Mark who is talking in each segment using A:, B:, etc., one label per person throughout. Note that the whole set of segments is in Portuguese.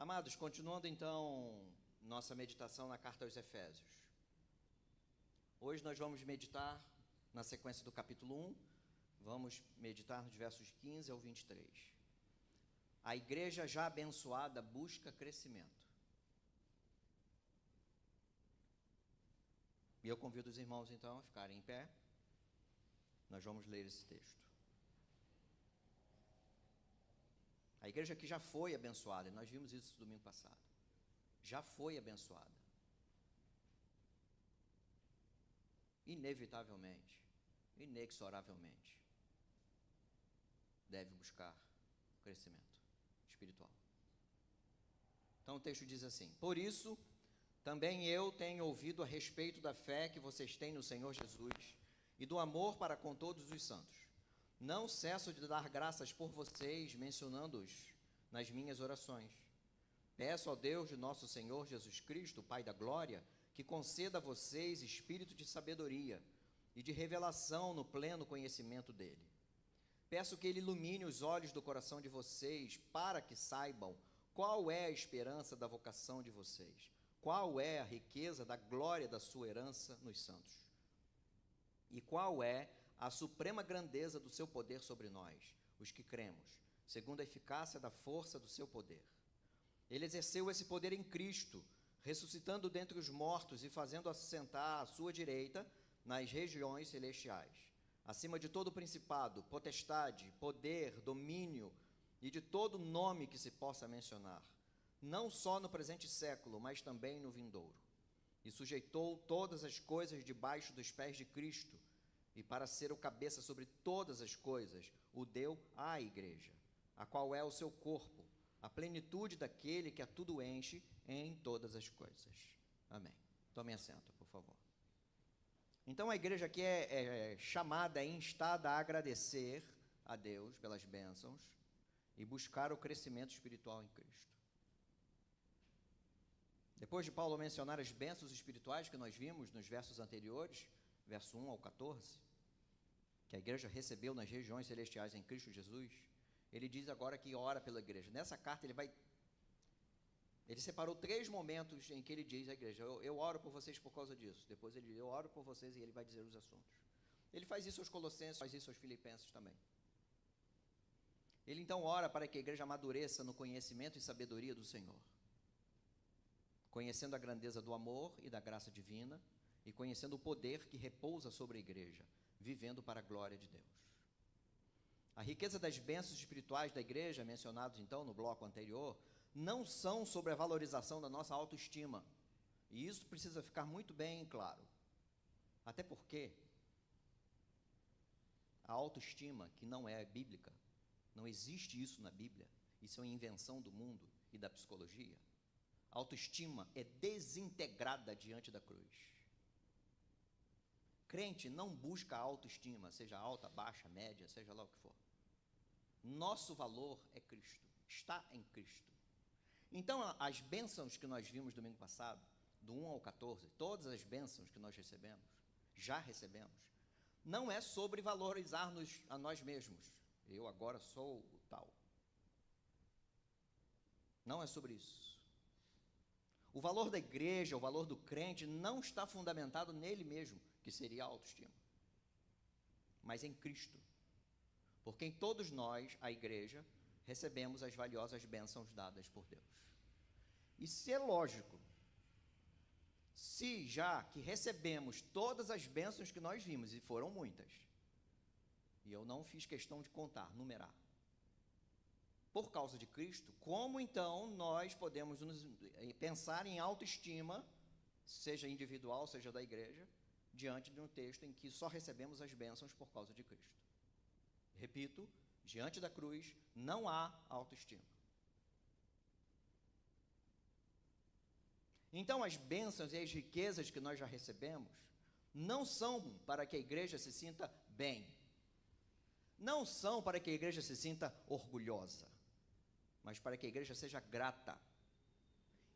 A: Amados, continuando então nossa meditação na carta aos Efésios. Hoje nós vamos meditar na sequência do capítulo 1, vamos meditar nos versos 15 ao 23. A igreja já abençoada busca crescimento. E eu convido os irmãos então a ficarem em pé. Nós vamos ler esse texto. A igreja que já foi abençoada, e nós vimos isso domingo passado, já foi abençoada. Inevitavelmente, inexoravelmente, deve buscar crescimento espiritual. Então o texto diz assim: por isso, também eu tenho ouvido a respeito da fé que vocês têm no Senhor Jesus e do amor para com todos os santos. Não cesso de dar graças por vocês, mencionando-os nas minhas orações. Peço ao Deus de nosso Senhor Jesus Cristo, Pai da Glória, que conceda a vocês espírito de sabedoria e de revelação no pleno conhecimento dele. Peço que ele ilumine os olhos do coração de vocês, para que saibam qual é a esperança da vocação de vocês, qual é a riqueza da glória da sua herança nos santos, e qual é a suprema grandeza do seu poder sobre nós, os que cremos, segundo a eficácia da força do seu poder. Ele exerceu esse poder em Cristo, ressuscitando dentre os mortos e fazendo assentar à sua direita nas regiões celestiais, acima de todo principado, potestade, poder, domínio e de todo nome que se possa mencionar, não só no presente século, mas também no vindouro. E sujeitou todas as coisas debaixo dos pés de Cristo, e para ser o cabeça sobre todas as coisas, o deu à igreja, a qual é o seu corpo, a plenitude daquele que a tudo enche em todas as coisas. Amém. Tome assento, por favor. Então a igreja aqui é chamada, é instada a agradecer a Deus pelas bênçãos e buscar o crescimento espiritual em Cristo. Depois de Paulo mencionar as bênçãos espirituais que nós vimos nos versos anteriores, verso 1 ao 14, que a igreja recebeu nas regiões celestiais em Cristo Jesus, ele diz agora que ora pela igreja. Nessa carta ele separou 3 momentos em que ele diz à igreja: eu oro por vocês por causa disso. Depois ele diz: eu oro por vocês, e ele vai dizer os assuntos. Ele faz isso aos Colossenses, faz isso aos Filipenses também. Ele então ora para que a igreja amadureça no conhecimento e sabedoria do Senhor, conhecendo a grandeza do amor e da graça divina, e conhecendo o poder que repousa sobre a igreja, vivendo para a glória de Deus. A riqueza das bênçãos espirituais da igreja, mencionados então no bloco anterior, não são sobre a valorização da nossa autoestima. E isso precisa ficar muito bem claro. Até porque a autoestima, que não é bíblica, não existe isso na Bíblia, isso é uma invenção do mundo e da psicologia. A autoestima é desintegrada diante da cruz. Crente não busca a autoestima, seja alta, baixa, média, seja lá o que for. Nosso valor é Cristo, está em Cristo. Então, as bênçãos que nós vimos domingo passado, do 1 ao 14, todas as bênçãos que nós recebemos, já recebemos, não é sobre valorizar-nos a nós mesmos. Eu agora sou o tal. Não é sobre isso. O valor da igreja, o valor do crente, não está fundamentado nele mesmo, que seria a autoestima, mas em Cristo. Porque em todos nós, a igreja, recebemos as valiosas bênçãos dadas por Deus. E se é lógico, se já que recebemos todas as bênçãos que nós vimos, e foram muitas, e eu não fiz questão de contar, numerar, por causa de Cristo, como então nós podemos pensar em autoestima, seja individual, seja da igreja, diante de um texto em que só recebemos as bênçãos por causa de Cristo? Repito, diante da cruz não há autoestima. Então as bênçãos e as riquezas que nós já recebemos não são para que a igreja se sinta bem, não são para que a igreja se sinta orgulhosa, mas para que a igreja seja grata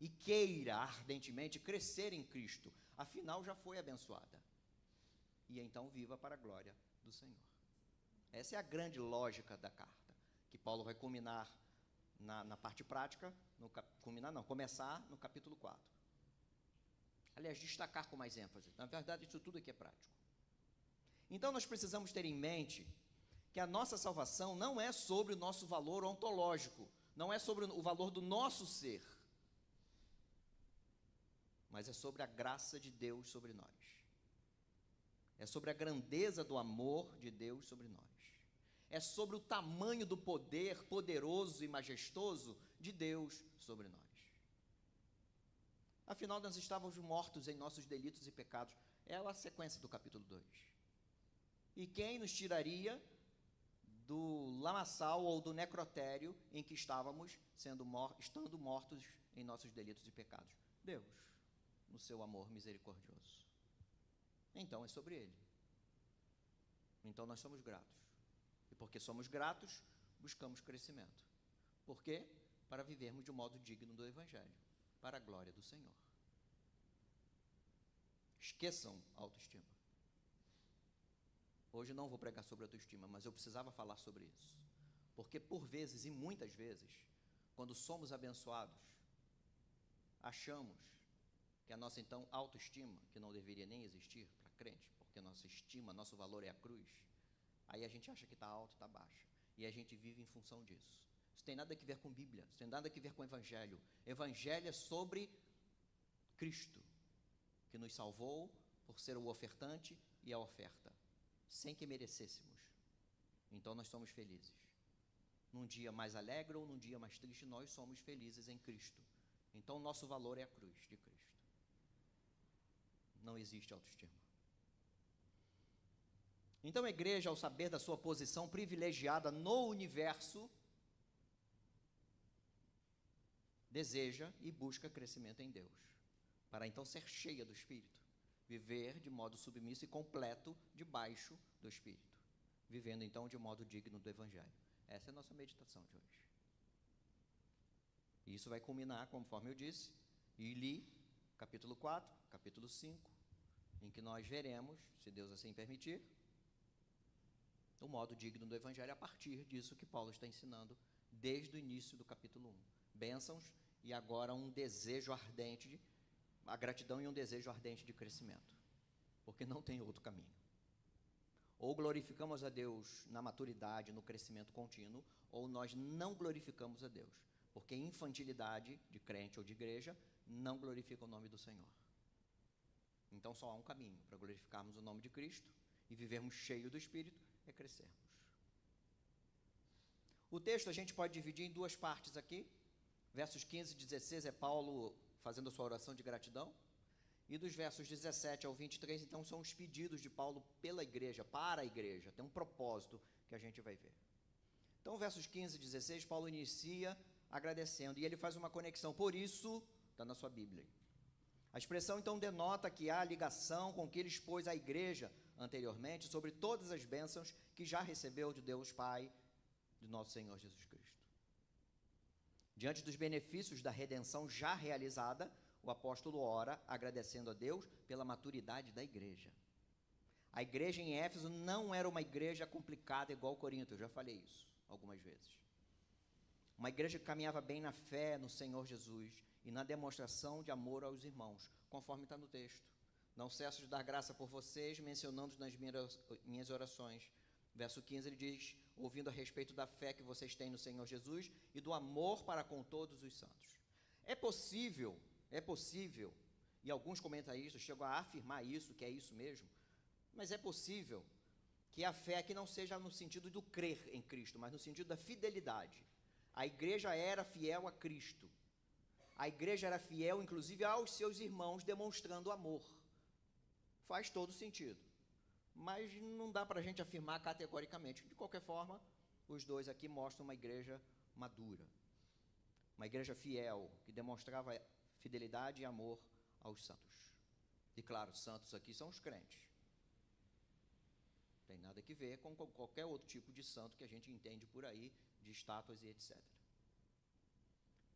A: e queira ardentemente crescer em Cristo, afinal já foi abençoada, e então viva para a glória do Senhor. Essa é a grande lógica da carta, que Paulo vai culminar na parte prática, começar no capítulo 4. Aliás, destacar com mais ênfase. Na verdade, isso tudo aqui é prático. Então, nós precisamos ter em mente que a nossa salvação não é sobre o nosso valor ontológico, não é sobre o valor do nosso ser, mas é sobre a graça de Deus sobre nós. É sobre a grandeza do amor de Deus sobre nós. É sobre o tamanho do poder poderoso e majestoso de Deus sobre nós. Afinal, nós estávamos mortos em nossos delitos e pecados. É a sequência do capítulo 2. E quem nos tiraria do lamaçal ou do necrotério em que estávamos estando mortos em nossos delitos e pecados? Deus, no seu amor misericordioso. Então é sobre Ele. Então nós somos gratos. E porque somos gratos, buscamos crescimento. Por quê? Para vivermos de um modo digno do Evangelho, para a glória do Senhor. Esqueçam a autoestima. Hoje não vou pregar sobre autoestima, mas eu precisava falar sobre isso. Porque por vezes, e muitas vezes, quando somos abençoados, achamos que a nossa então autoestima, que não deveria nem existir para crente, porque nossa estima, nosso valor é a cruz, aí a gente acha que está alto, está baixo, e a gente vive em função disso. Isso tem nada a ver com Bíblia, isso tem nada a ver com Evangelho. Evangelho é sobre Cristo, que nos salvou por ser o ofertante e a oferta, sem que merecêssemos. Então nós somos felizes. Num dia mais alegre ou num dia mais triste, nós somos felizes em Cristo. Então o nosso valor é a cruz de Cristo. Não existe autoestima. Então a igreja, ao saber da sua posição privilegiada no universo, deseja e busca crescimento em Deus, para então ser cheia do Espírito, viver de modo submisso e completo debaixo do Espírito, vivendo então de modo digno do Evangelho. Essa é a nossa meditação de hoje. E isso vai culminar, conforme eu disse, e li capítulo 4, capítulo 5, em que nós veremos, se Deus assim permitir, o modo digno do Evangelho a partir disso que Paulo está ensinando desde o início do capítulo 1. Bênçãos e agora um desejo ardente, a gratidão e um desejo ardente de crescimento, porque não tem outro caminho. Ou glorificamos a Deus na maturidade, no crescimento contínuo, ou nós não glorificamos a Deus, porque infantilidade de crente ou de igreja não glorifica o nome do Senhor. Então só há um caminho para glorificarmos o nome de Cristo e vivermos cheio do Espírito, é crescermos. O texto a gente pode dividir em duas partes aqui. Versos 15 e 16 é Paulo fazendo a sua oração de gratidão. E dos versos 17 ao 23, então, são os pedidos de Paulo pela igreja, para a igreja. Tem um propósito que a gente vai ver. Então, versos 15 e 16, Paulo inicia agradecendo. E ele faz uma conexão. Por isso, está na sua Bíblia. A expressão, então, denota que há ligação com o que ele expôs à igreja anteriormente sobre todas as bênçãos que já recebeu de Deus Pai, de nosso Senhor Jesus Cristo. Diante dos benefícios da redenção já realizada, o apóstolo ora agradecendo a Deus pela maturidade da igreja. A igreja em Éfeso não era uma igreja complicada igual Corinto, eu já falei isso algumas vezes. Uma igreja que caminhava bem na fé no Senhor Jesus e na demonstração de amor aos irmãos, conforme está no texto. Não cesso de dar graça por vocês, mencionando nas minhas orações. Verso 15 ele diz, ouvindo a respeito da fé que vocês têm no Senhor Jesus e do amor para com todos os santos. É possível, e alguns comentaristas chegam a afirmar isso, que é isso mesmo, mas é possível que a fé aqui não seja no sentido do crer em Cristo, mas no sentido da fidelidade. A igreja era fiel a Cristo. A igreja era fiel, inclusive, aos seus irmãos, demonstrando amor. Faz todo sentido. Mas não dá para a gente afirmar categoricamente. De qualquer forma, os dois aqui mostram uma igreja madura. Uma igreja fiel, que demonstrava fidelidade e amor aos santos. E claro, santos aqui são os crentes. Não tem nada a ver com qualquer outro tipo de santo que a gente entende por aí, de estátuas e etc.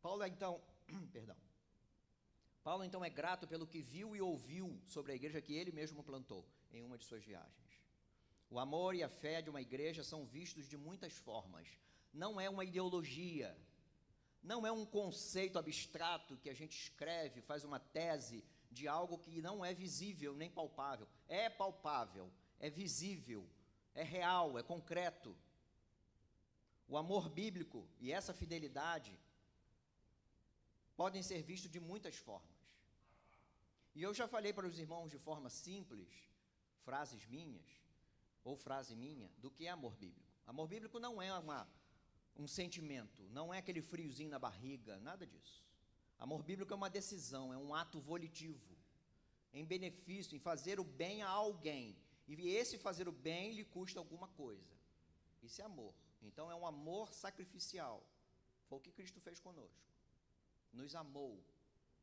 A: Paulo, então, é grato pelo que viu e ouviu sobre a igreja que ele mesmo plantou em uma de suas viagens. O amor e a fé de uma igreja são vistos de muitas formas. Não é uma ideologia, Não é um conceito abstrato que a gente escreve, faz uma tese de algo que não é visível nem palpável. É palpável, é visível, é real, é concreto. O amor bíblico e essa fidelidade podem ser vistos de muitas formas. E eu já falei para os irmãos de forma simples, frases minhas, ou frase minha, do que é amor bíblico. Amor bíblico não é um sentimento, não é aquele friozinho na barriga, nada disso. Amor bíblico é uma decisão, é um ato volitivo, em benefício, em fazer o bem a alguém. E esse fazer o bem lhe custa alguma coisa. Isso é amor. Então é um amor sacrificial. Foi o que Cristo fez conosco. Nos amou.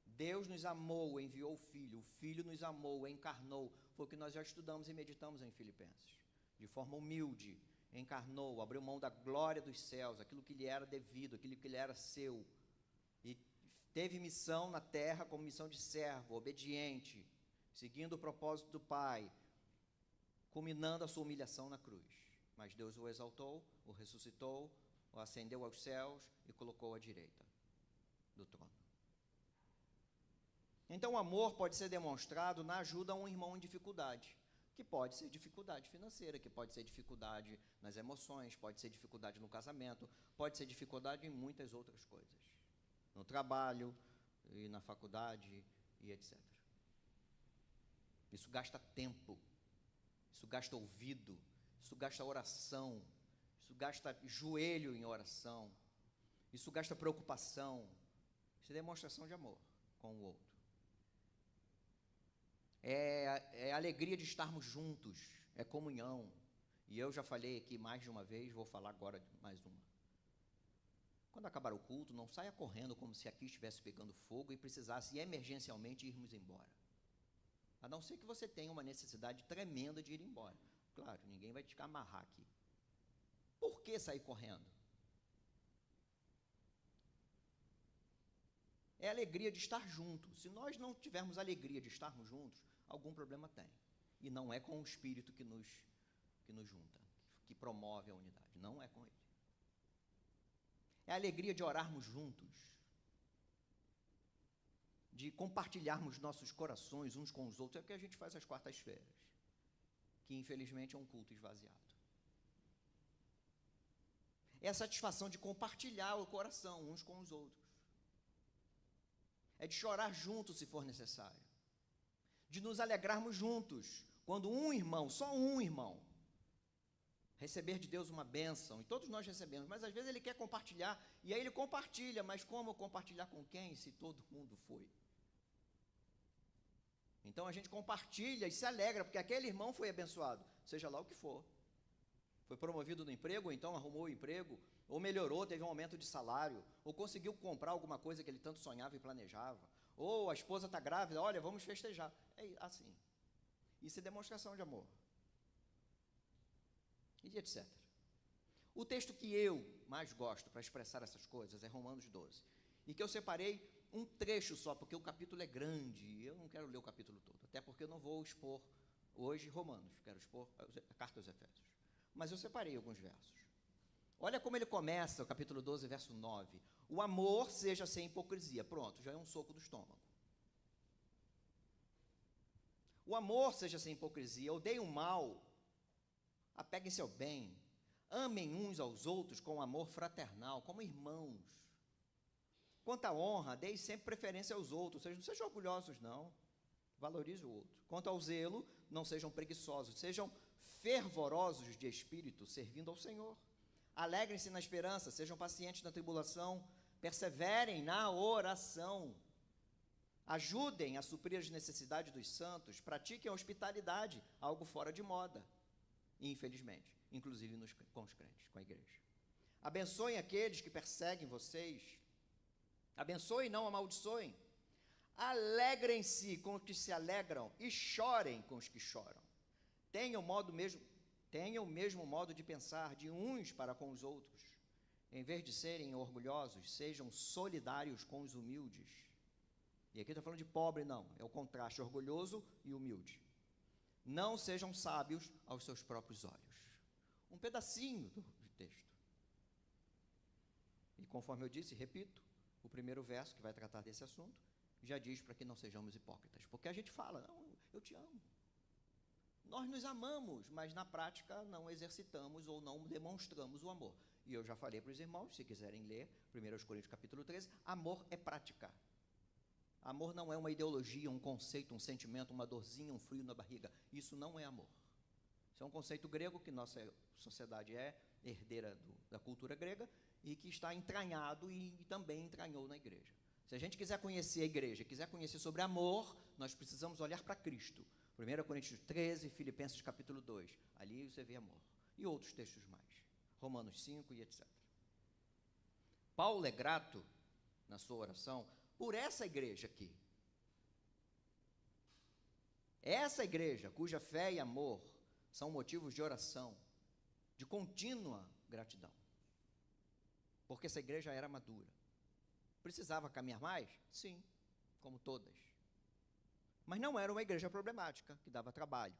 A: Deus nos amou, enviou o Filho nos amou, encarnou. Foi o que nós já estudamos e meditamos em Filipenses. De forma humilde, encarnou, abriu mão da glória dos céus, aquilo que lhe era devido, aquilo que lhe era seu. E teve missão na terra como missão de servo, obediente, seguindo o propósito do Pai, culminando a sua humilhação na cruz. Mas Deus o exaltou, o ressuscitou, o ascendeu aos céus e colocou à direita do trono. Então o amor pode ser demonstrado na ajuda a um irmão em dificuldade, que pode ser dificuldade financeira, que pode ser dificuldade nas emoções, pode ser dificuldade no casamento, pode ser dificuldade em muitas outras coisas, no trabalho e na faculdade e etc. Isso gasta tempo, isso gasta ouvido, isso gasta oração, isso gasta joelho em oração, isso gasta preocupação, isso é demonstração de amor com o outro. É alegria de estarmos juntos, é comunhão. E eu já falei aqui mais de uma vez, vou falar agora mais uma. Quando acabar o culto, não saia correndo como se aqui estivesse pegando fogo e precisasse emergencialmente irmos embora. A não ser que você tenha uma necessidade tremenda de ir embora. Claro, ninguém vai te amarrar aqui. Por que sair correndo? É a alegria de estar juntos. Se nós não tivermos alegria de estarmos juntos, algum problema tem. E não é com o Espírito que nos junta, que promove a unidade. Não é com ele. É a alegria de orarmos juntos, de compartilharmos nossos corações uns com os outros. É o que a gente faz às quartas-feiras, que infelizmente é um culto esvaziado. É a satisfação de compartilhar o coração uns com os outros. É de chorar juntos se for necessário. De nos alegrarmos juntos, quando um irmão, só um irmão, receber de Deus uma bênção, e todos nós recebemos, mas às vezes ele quer compartilhar, e aí ele compartilha, mas como compartilhar com quem, se todo mundo foi? Então a gente compartilha e se alegra, porque aquele irmão foi abençoado, seja lá o que for. Foi promovido no emprego, ou então arrumou o emprego, ou melhorou, teve um aumento de salário, ou conseguiu comprar alguma coisa que ele tanto sonhava e planejava, ou a esposa está grávida, olha, vamos festejar. É assim. Isso é demonstração de amor. E etc. O texto que eu mais gosto para expressar essas coisas é Romanos 12, e que eu separei um trecho só, porque o capítulo é grande, e eu não quero ler o capítulo todo, até porque eu não vou expor hoje Romanos, quero expor a carta aos Efésios. Mas eu separei alguns versos. Olha como ele começa, o capítulo 12, verso 9. O amor seja sem hipocrisia. Pronto, já é um soco do estômago. O amor seja sem hipocrisia. Odeiem o mal, apeguem-se ao bem, amem uns aos outros com amor fraternal, como irmãos. Quanto à honra, deem sempre preferência aos outros, não sejam orgulhosos, não. Valorize o outro. Quanto ao zelo, não sejam preguiçosos, sejam fervorosos de espírito, servindo ao Senhor. Alegrem-se na esperança, sejam pacientes na tribulação, perseverem na oração. Ajudem a suprir as necessidades dos santos, pratiquem a hospitalidade, algo fora de moda, infelizmente, inclusive com os crentes, com a igreja. Abençoem aqueles que perseguem vocês, abençoem, não amaldiçoem. Alegrem-se com os que se alegram e chorem com os que choram. Tenham o mesmo modo de pensar de uns para com os outros. Em vez de serem orgulhosos, sejam solidários com os humildes. E aqui está falando de pobre, não. É o contraste, orgulhoso e humilde. Não sejam sábios aos seus próprios olhos. Um pedacinho do texto. E conforme eu disse, repito, O primeiro verso, que vai tratar desse assunto, já diz para que não sejamos hipócritas. Porque a gente fala, não, eu te amo. Nós nos amamos, mas na prática não exercitamos ou não demonstramos o amor. E eu já falei para os irmãos, se quiserem ler, 1 Coríntios capítulo 13, amor é prática. Amor não é uma ideologia, um conceito, um sentimento, uma dorzinha, um frio na barriga. Isso não é amor. Isso é um conceito grego que nossa sociedade é herdeira da cultura grega e que está entranhado e também entranhou na igreja. Se a gente quiser conhecer a igreja, quiser conhecer sobre amor, nós precisamos olhar para Cristo. 1 Coríntios 13, Filipenses capítulo 2. Ali você vê amor. E outros textos mais. Romanos 5 e etc. Paulo é grato, na sua oração, por essa igreja aqui. Essa igreja, cuja fé e amor são motivos de oração, de contínua gratidão. Porque essa igreja era madura. Precisava caminhar mais? Sim, como todas. Mas não era uma igreja problemática, que dava trabalho,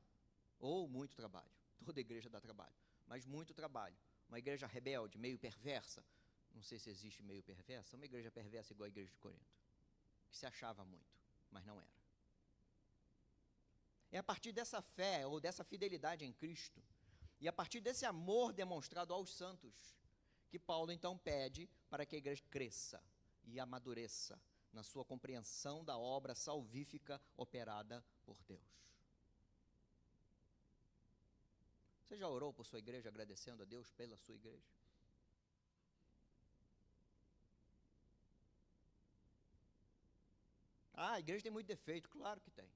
A: ou muito trabalho. Toda igreja dá trabalho, mas muito trabalho. Uma igreja rebelde, meio perversa, não sei se existe meio perversa, uma igreja perversa igual a igreja de Corinto, que se achava muito, mas não era. É a partir dessa fé, ou dessa fidelidade em Cristo, e a partir desse amor demonstrado aos santos, que Paulo então pede para que a igreja cresça e amadureça na sua compreensão da obra salvífica operada por Deus. Você já orou por sua igreja, agradecendo a Deus pela sua igreja? Ah, a igreja tem muito defeito. Claro que tem.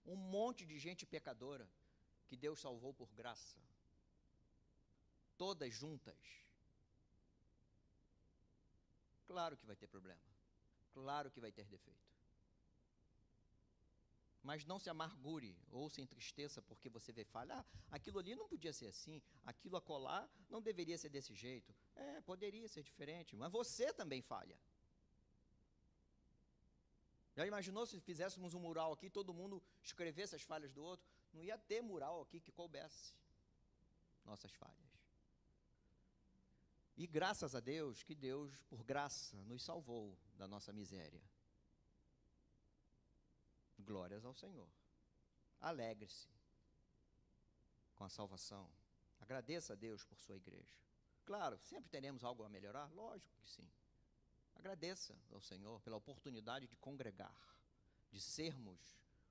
A: Um monte de gente pecadora que Deus salvou por graça. Todas juntas. Claro que vai ter problema. Claro que vai ter defeito. Mas não se amargure ou se entristeça porque você vê falha. Ah, aquilo ali não podia ser assim, aquilo acolá não deveria ser desse jeito. É, poderia ser diferente, mas você também falha. Já imaginou se fizéssemos um mural aqui, todo mundo escrevesse as falhas do outro? Não ia ter mural aqui que coubesse nossas falhas. E graças a Deus, que Deus, por graça, nos salvou da nossa miséria. Glórias ao Senhor. Alegre-se com a salvação. Agradeça a Deus por sua igreja. Claro, sempre teremos algo a melhorar? Lógico que sim. Agradeça ao Senhor pela oportunidade de congregar, de sermos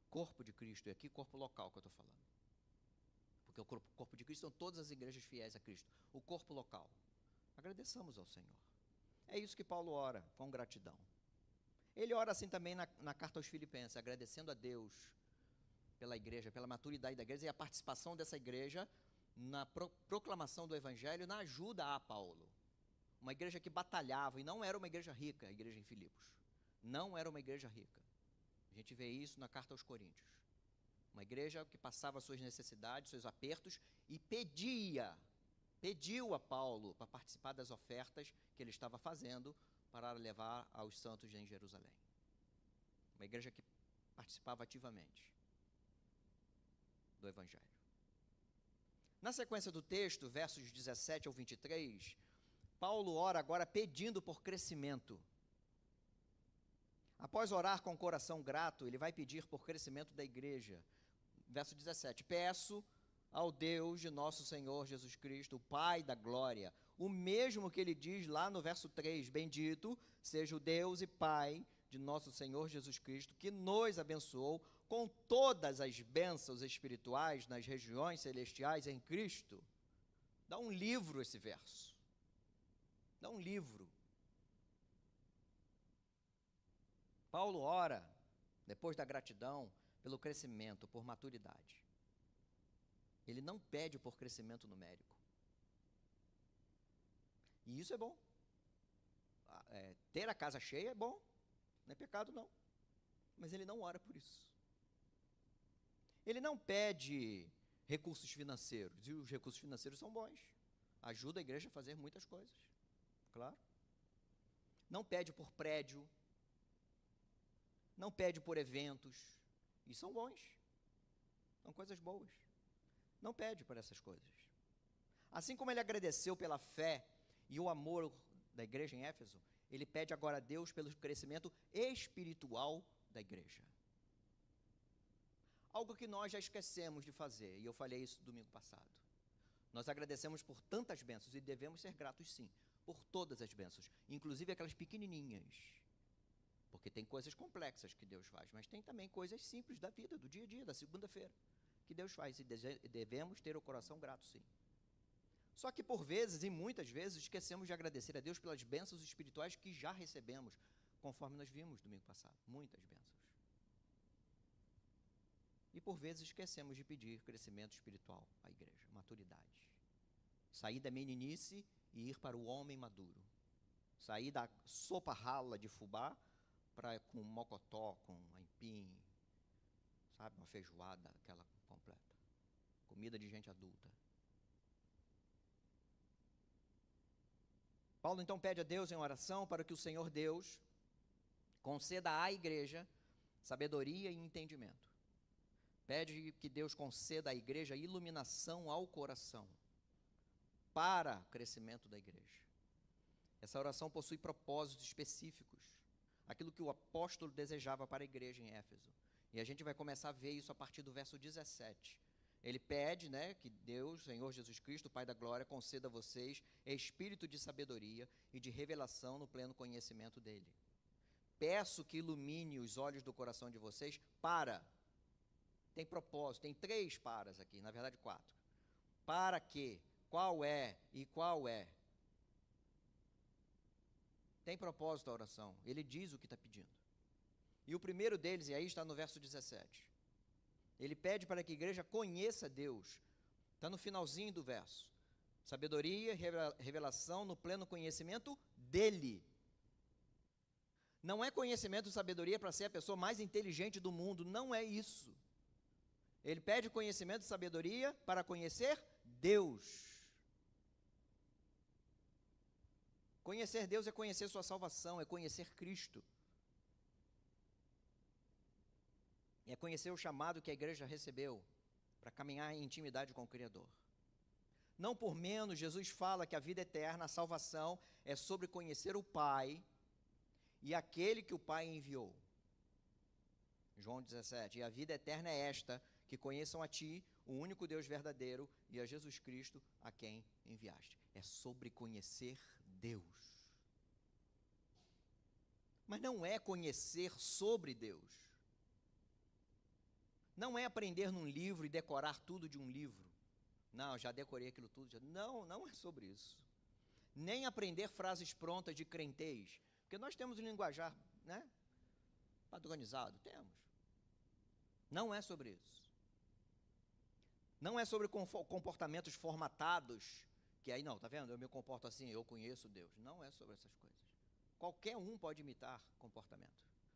A: corpo de Cristo. E aqui corpo local que eu estou falando. Porque o corpo de Cristo são todas as igrejas fiéis a Cristo. O corpo local. Agradeçamos ao Senhor. É isso que Paulo ora, com gratidão. Ele ora assim também na carta aos Filipenses, agradecendo a Deus pela igreja, pela maturidade da igreja e a participação dessa igreja na proclamação do Evangelho, na ajuda a Paulo. Uma igreja que batalhava, e não era uma igreja rica, a igreja em Filipos. Não era uma igreja rica. A gente vê isso na carta aos Coríntios. Uma igreja que passava suas necessidades, seus apertos, e pediu a Paulo para participar das ofertas que ele estava fazendo para levar aos santos em Jerusalém. Uma igreja que participava ativamente do Evangelho. Na sequência do texto, versos 17 ao 23, Paulo ora agora pedindo por crescimento. Após orar com o coração grato, ele vai pedir por crescimento da igreja. Verso 17, peço ao Deus de nosso Senhor Jesus Cristo, o Pai da glória, o mesmo que ele diz lá no verso 3, bendito seja o Deus e Pai de nosso Senhor Jesus Cristo, que nos abençoou com todas as bênçãos espirituais nas regiões celestiais em Cristo. Dá um livro esse verso. Dá um livro. Paulo ora, depois da gratidão, pelo crescimento, por maturidade. Ele não pede por crescimento numérico. E isso é bom. Ter a casa cheia é bom. Não é pecado, não. Mas ele não ora por isso. Ele não pede recursos financeiros. E os recursos financeiros são bons. Ajuda a igreja a fazer muitas coisas. Claro. Não pede por prédio. Não pede por eventos. E são bons. São coisas boas. Não pede por essas coisas. Assim como ele agradeceu pela fé e o amor da igreja em Éfeso, ele pede agora a Deus pelo crescimento espiritual da igreja. Algo que nós já esquecemos de fazer, e eu falei isso domingo passado. Nós agradecemos por tantas bênçãos e devemos ser gratos sim, por todas as bênçãos, inclusive aquelas pequenininhas. Porque tem coisas complexas que Deus faz, mas tem também coisas simples da vida, do dia a dia, da segunda-feira, que Deus faz, e devemos ter o coração grato sim. Só que por vezes, e muitas vezes, esquecemos de agradecer a Deus pelas bênçãos espirituais que já recebemos, conforme nós vimos domingo passado, muitas bênçãos. E por vezes esquecemos de pedir crescimento espiritual à igreja, maturidade. Sair da meninice e ir para o homem maduro. Sair da sopa rala de fubá com mocotó, com aipim, sabe, uma feijoada, aquela completa. Comida de gente adulta. Paulo então pede a Deus em oração para que o Senhor Deus conceda à igreja sabedoria e entendimento. Pede que Deus conceda à igreja iluminação ao coração para o crescimento da igreja. Essa oração possui propósitos específicos, aquilo que o apóstolo desejava para a igreja em Éfeso. E a gente vai começar a ver isso a partir do verso 17. Ele pede, que Deus, Senhor Jesus Cristo, Pai da glória, conceda a vocês espírito de sabedoria e de revelação no pleno conhecimento dele. Peço que ilumine os olhos do coração de vocês tem propósito, tem 3 paras aqui, na verdade 4. Para que, qual é e qual é. Tem propósito a oração, ele diz o que está pedindo. E o primeiro deles, e aí está no verso 17, ele pede para que a igreja conheça Deus, está no finalzinho do verso, sabedoria e revelação no pleno conhecimento dele. Não é conhecimento e sabedoria para ser a pessoa mais inteligente do mundo, não é isso. Ele pede conhecimento e sabedoria para conhecer Deus. Conhecer Deus é conhecer sua salvação, é conhecer Cristo. É conhecer o chamado que a igreja recebeu para caminhar em intimidade com o Criador. Não por menos, Jesus fala que a vida eterna, a salvação, é sobre conhecer o Pai e aquele que o Pai enviou. João 17, e a vida eterna é esta, que conheçam a Ti, o único Deus verdadeiro, e a Jesus Cristo, a quem enviaste. É sobre conhecer Deus. Mas não é conhecer sobre Deus. Não é aprender num livro e decorar tudo de um livro. Não, já decorei aquilo tudo. Não é sobre isso. Nem aprender frases prontas de crentez. Porque nós temos um linguajar, padronizado, temos. Não é sobre isso. Não é sobre comportamentos formatados, que aí não, tá vendo? Eu me comporto assim, eu conheço Deus. Não é sobre essas coisas. Qualquer um pode imitar comportamento.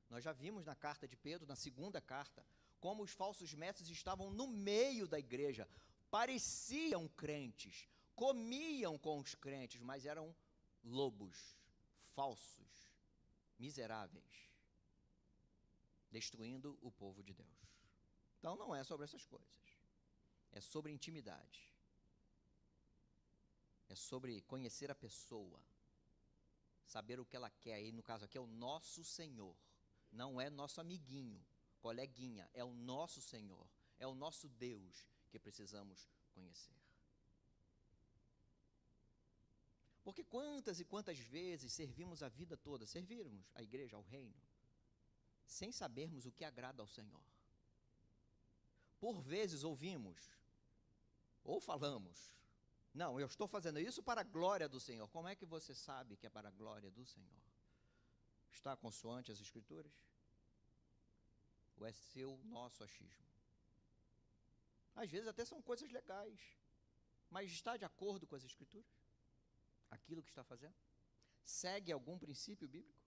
A: Nós já vimos na carta de Pedro, na segunda carta, como os falsos mestres estavam no meio da igreja, pareciam crentes, comiam com os crentes, mas eram lobos, falsos, miseráveis, destruindo o povo de Deus. Então não é sobre essas coisas. É sobre intimidade. É sobre conhecer a pessoa, saber o que ela quer. E no caso aqui é o nosso Senhor. Não é nosso amiguinho, coleguinha. É o nosso Senhor. É o nosso Deus que precisamos conhecer. Porque quantas e quantas vezes servimos a vida toda, servirmos a igreja, ao reino, sem sabermos o que agrada ao Senhor. Por vezes ouvimos, ou falamos, não, eu estou fazendo isso para a glória do Senhor. Como é que você sabe que é para a glória do Senhor? Está consoante as Escrituras? Ou é nosso achismo? Às vezes até são coisas legais, mas está de acordo com as Escrituras? Aquilo que está fazendo? Segue algum princípio bíblico?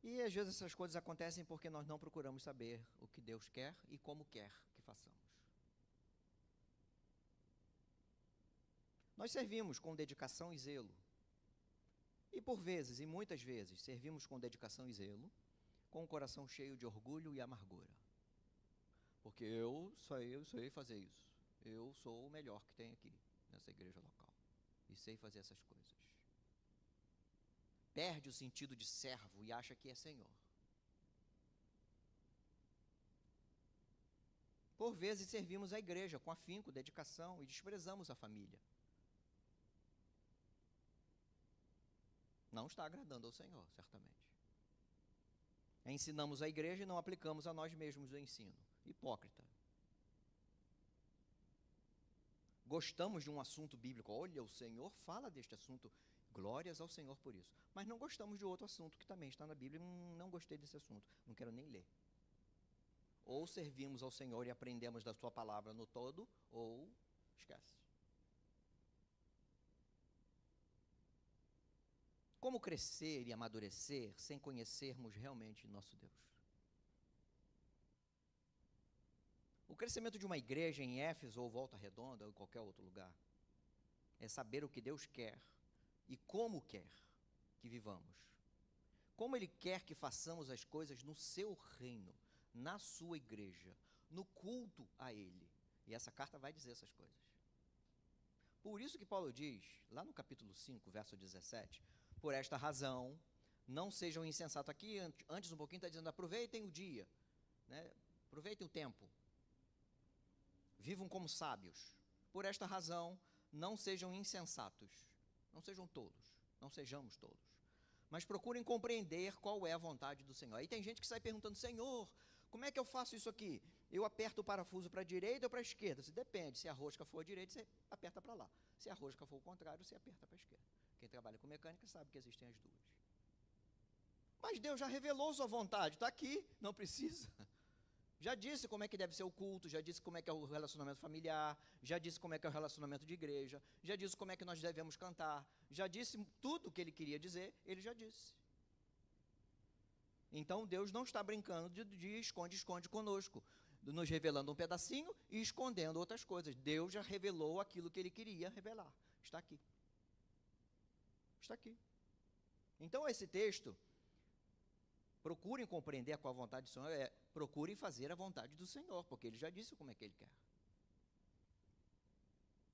A: E às vezes essas coisas acontecem porque nós não procuramos saber o que Deus quer e como quer que façamos. Nós servimos com dedicação e zelo. E por vezes, e muitas vezes, servimos com dedicação e zelo, com o coração cheio de orgulho e amargura. Porque eu sei fazer isso. Eu sou o melhor que tem aqui, nessa igreja local. e sei fazer essas coisas. Perde o sentido de servo e acha que é senhor. Por vezes servimos a igreja com afinco, dedicação e desprezamos a família. Não está agradando ao Senhor, certamente. Ensinamos a igreja e não aplicamos a nós mesmos o ensino. Hipócrita. Gostamos de um assunto bíblico. Olha, o Senhor fala deste assunto. Glórias ao Senhor por isso. Mas não gostamos de outro assunto que também está na Bíblia. Não gostei desse assunto. Não quero nem ler. Ou servimos ao Senhor e aprendemos da sua palavra no todo, ou esquece. Como crescer e amadurecer sem conhecermos realmente nosso Deus? O crescimento de uma igreja em Éfeso ou Volta Redonda ou em qualquer outro lugar é saber o que Deus quer e como quer que vivamos. Como Ele quer que façamos as coisas no seu reino, na sua igreja, no culto a Ele. E essa carta vai dizer essas coisas. Por isso que Paulo diz, lá no capítulo 5, verso 17, por esta razão, não sejam insensatos. Aqui, antes um pouquinho, está dizendo, aproveitem o dia, né? Aproveitem o tempo. Vivam como sábios. Por esta razão, não sejam insensatos. Não sejam tolos. Não sejamos tolos. Mas procurem compreender qual é a vontade do Senhor. Aí tem gente que sai perguntando, Senhor, como é que eu faço isso aqui? Eu aperto o parafuso para a direita ou para a esquerda? Se depende, se a rosca for à direita, você aperta para lá. Se a rosca for o contrário, você aperta para a esquerda. Quem trabalha com mecânica sabe que existem as duas. Mas Deus já revelou sua vontade, está aqui, não precisa. Já disse como é que deve ser o culto, já disse como é que é o relacionamento familiar, já disse como é que é o relacionamento de igreja, já disse como é que nós devemos cantar, já disse tudo o que ele queria dizer, ele já disse. Então Deus não está brincando de esconde-esconde conosco, nos revelando um pedacinho e escondendo outras coisas. Deus já revelou aquilo que ele queria revelar. Está aqui. Está aqui. Então esse texto, procurem compreender qual a vontade do Senhor, procurem fazer a vontade do Senhor, porque ele já disse como é que ele quer.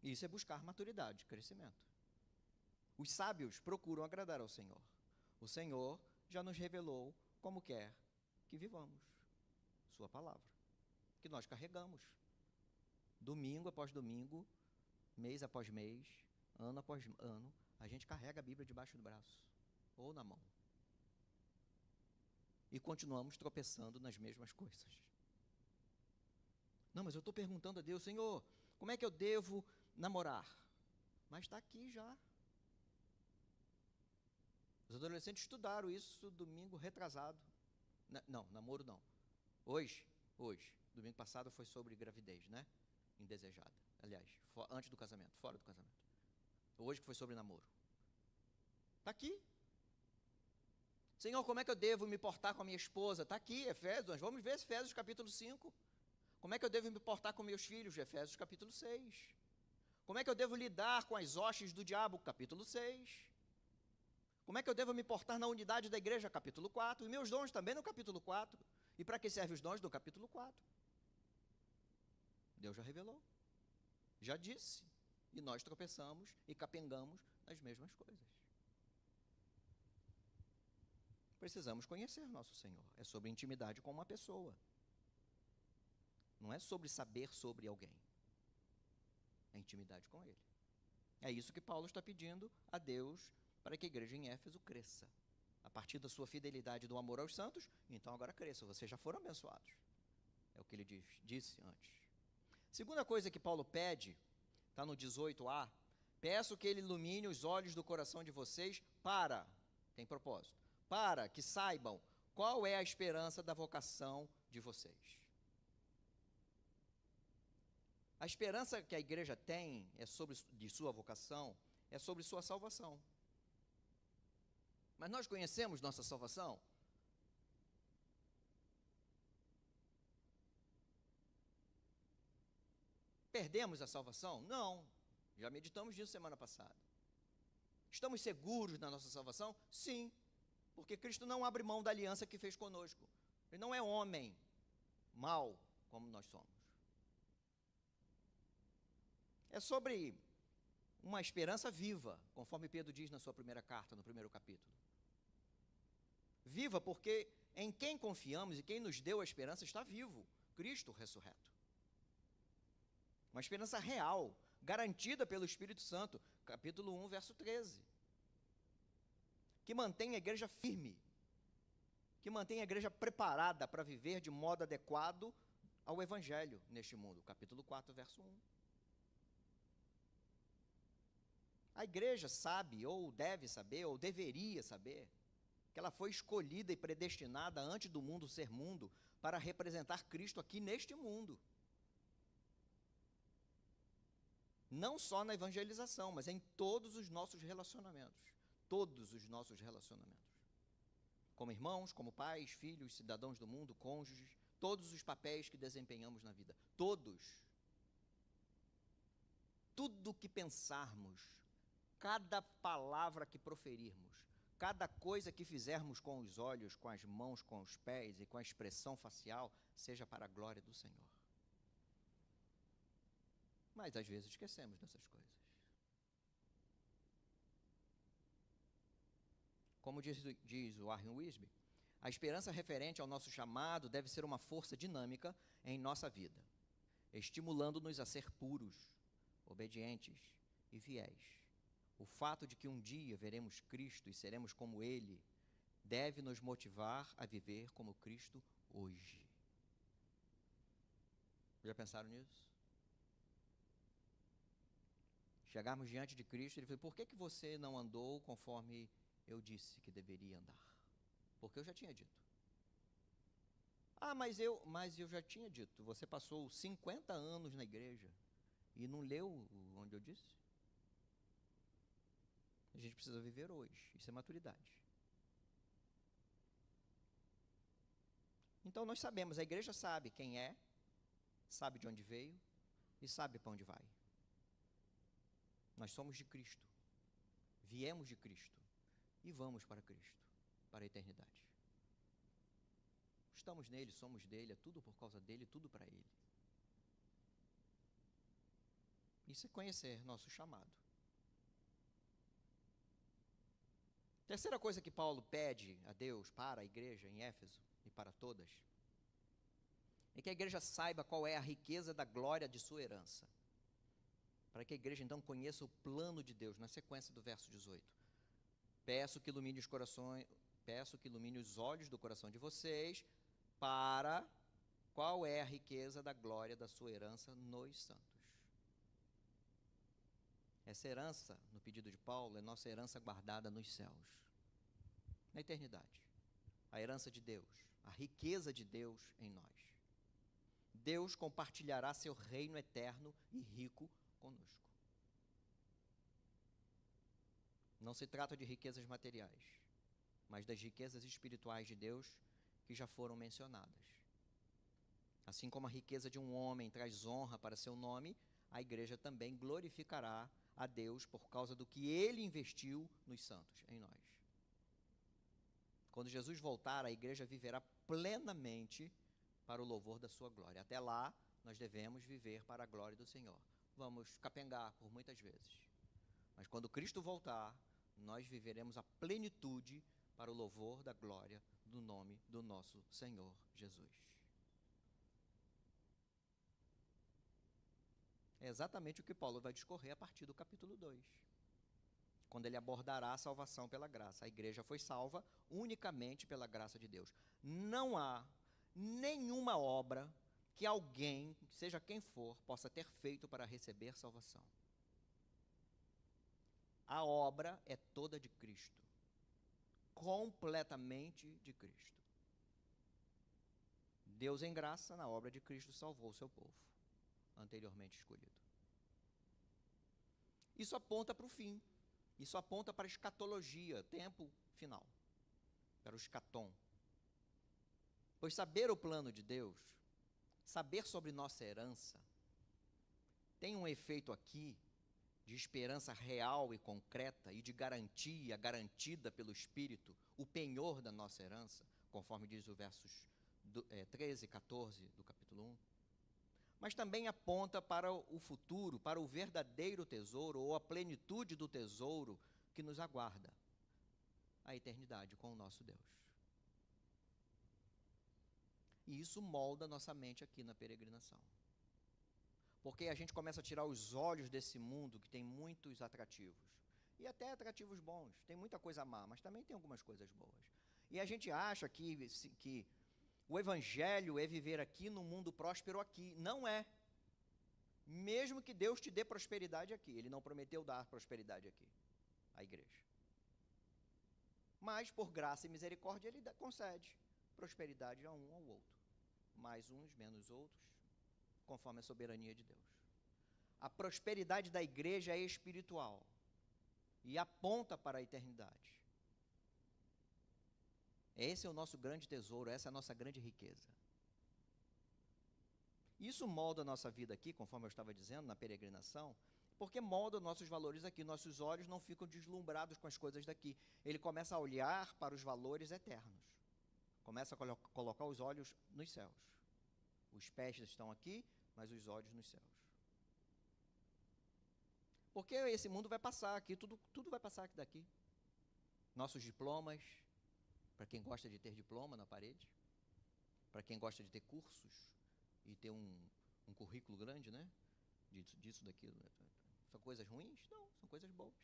A: Isso é buscar maturidade, crescimento. Os sábios procuram agradar ao Senhor. O Senhor já nos revelou como quer que vivamos. Sua palavra, que nós carregamos. Domingo após domingo, mês após mês, ano após ano, a gente carrega a Bíblia debaixo do braço, ou na mão. E continuamos tropeçando nas mesmas coisas. Não, mas eu estou perguntando a Deus, Senhor, como é que eu devo namorar? Mas está aqui já. Os adolescentes estudaram isso domingo retrasado. Não, namoro não. Hoje, domingo passado foi sobre gravidez, né? Indesejada. Aliás, antes do casamento, fora do casamento. Hoje que foi sobre namoro. Está aqui. Senhor, como é que eu devo me portar com a minha esposa? Está aqui, Efésios, nós vamos ver Efésios capítulo 5. Como é que eu devo me portar com meus filhos? Efésios capítulo 6. Como é que eu devo lidar com as hostes do diabo? Capítulo 6. Como é que eu devo me portar na unidade da igreja? Capítulo 4. E meus dons também no capítulo 4. E para que servem os dons? No capítulo 4. Deus já revelou. Já disse. E nós tropeçamos e capengamos nas mesmas coisas. Precisamos conhecer nosso Senhor. É sobre intimidade com uma pessoa. Não é sobre saber sobre alguém. É intimidade com Ele. É isso que Paulo está pedindo a Deus para que a igreja em Éfeso cresça. A partir da sua fidelidade e do amor aos santos, então agora cresça. Vocês já foram abençoados. É o que ele disse antes. Segunda coisa que Paulo pede, está no 18a, peço que ele ilumine os olhos do coração de vocês para, tem propósito, para que saibam qual é a esperança da vocação de vocês. A esperança que a igreja tem de sua vocação é sobre sua salvação. Mas nós conhecemos nossa salvação? Perdemos a salvação? Não. Já meditamos nisso semana passada. Estamos seguros da nossa salvação? Sim. Porque Cristo não abre mão da aliança que fez conosco. Ele não é homem mau como nós somos. É sobre uma esperança viva, conforme Pedro diz na sua primeira carta, no primeiro capítulo. Viva porque em quem confiamos e quem nos deu a esperança está vivo, Cristo ressurreto. Uma esperança real, garantida pelo Espírito Santo, capítulo 1, verso 13. Que mantém a igreja firme, que mantém a igreja preparada para viver de modo adequado ao Evangelho neste mundo, capítulo 4, verso 1. A igreja sabe, ou deve saber, ou deveria saber, que ela foi escolhida e predestinada antes do mundo ser mundo para representar Cristo aqui neste mundo. Não só na evangelização, mas em todos os nossos relacionamentos. Todos os nossos relacionamentos. Como irmãos, como pais, filhos, cidadãos do mundo, cônjuges, todos os papéis que desempenhamos na vida. Todos. Tudo que pensarmos, cada palavra que proferirmos, cada coisa que fizermos com os olhos, com as mãos, com os pés e com a expressão facial, seja para a glória do Senhor. Mas às vezes esquecemos dessas coisas. Como diz o Warren Wiersbe, a esperança referente ao nosso chamado deve ser uma força dinâmica em nossa vida, estimulando-nos a ser puros, obedientes e fiéis. O fato de que um dia veremos Cristo e seremos como Ele deve nos motivar a viver como Cristo hoje. Já pensaram nisso? Chegarmos diante de Cristo, Ele falou, por que você não andou conforme eu disse que deveria andar? Porque eu já tinha dito. Mas eu já tinha dito, você passou 50 anos na igreja e não leu onde eu disse? A gente precisa viver hoje, isso é maturidade. Então nós sabemos, a igreja sabe quem é, sabe de onde veio e sabe para onde vai. Nós somos de Cristo, viemos de Cristo e vamos para Cristo, para a eternidade. Estamos nele, somos dele, é tudo por causa dele, tudo para ele. Isso é conhecer nosso chamado. Terceira coisa que Paulo pede a Deus para a igreja em Éfeso e para todas, é que a igreja saiba qual é a riqueza da glória de sua herança. Para que a igreja então conheça o plano de Deus, na sequência do verso 18. Peço que ilumine os olhos do coração de vocês, para qual é a riqueza da glória da sua herança nos santos. Essa herança, no pedido de Paulo, é nossa herança guardada nos céus, na eternidade. A herança de Deus, a riqueza de Deus em nós. Deus compartilhará seu reino eterno e rico conosco. Não se trata de riquezas materiais, mas das riquezas espirituais de Deus que já foram mencionadas. Assim como a riqueza de um homem traz honra para seu nome, a igreja também glorificará a Deus por causa do que ele investiu nos santos, em nós. Quando Jesus voltar, a igreja viverá plenamente para o louvor da sua glória. Até lá, nós devemos viver para a glória do Senhor. Vamos capengar por muitas vezes. Mas quando Cristo voltar, nós viveremos a plenitude para o louvor da glória do nome do nosso Senhor Jesus. É exatamente o que Paulo vai discorrer a partir do capítulo 2, quando ele abordará a salvação pela graça. A igreja foi salva unicamente pela graça de Deus. Não há nenhuma obra que alguém, seja quem for, possa ter feito para receber salvação. A obra é toda de Cristo, completamente de Cristo. Deus, em graça, na obra de Cristo, salvou o seu povo, anteriormente escolhido. Isso aponta para o fim, isso aponta para a escatologia, tempo final, para o escatom. Pois saber o plano de Deus, saber sobre nossa herança, tem um efeito aqui de esperança real e concreta e de garantia garantida pelo Espírito, o penhor da nossa herança, conforme diz os versos 13 e 14 do capítulo 1. mas também aponta para o futuro, para o verdadeiro tesouro, ou a plenitude do tesouro que nos aguarda, a eternidade com o nosso Deus. E isso molda nossa mente aqui na peregrinação. Porque a gente começa a tirar os olhos desse mundo que tem muitos atrativos. E até atrativos bons. Tem muita coisa má, mas também tem algumas coisas boas. E a gente acha que o evangelho é viver aqui no mundo próspero aqui. Não é. Mesmo que Deus te dê prosperidade aqui. Ele não prometeu dar prosperidade aqui, à igreja. Mas, por graça e misericórdia, Ele concede prosperidade a um ou outro. Mais uns, menos outros, conforme a soberania de Deus. A prosperidade da igreja é espiritual e aponta para a eternidade. Esse é o nosso grande tesouro, essa é a nossa grande riqueza. Isso molda a nossa vida aqui, conforme eu estava dizendo, na peregrinação, porque molda nossos valores aqui. Nossos olhos não ficam deslumbrados com as coisas daqui. Ele começa a olhar para os valores eternos. Começa a colocar os olhos nos céus. Os pés estão aqui, mas os olhos nos céus. Porque esse mundo vai passar aqui, tudo vai passar aqui daqui. Nossos diplomas, para quem gosta de ter diploma na parede, para quem gosta de ter cursos e ter um currículo grande, né? Disso, daquilo. São coisas ruins? Não, são coisas boas.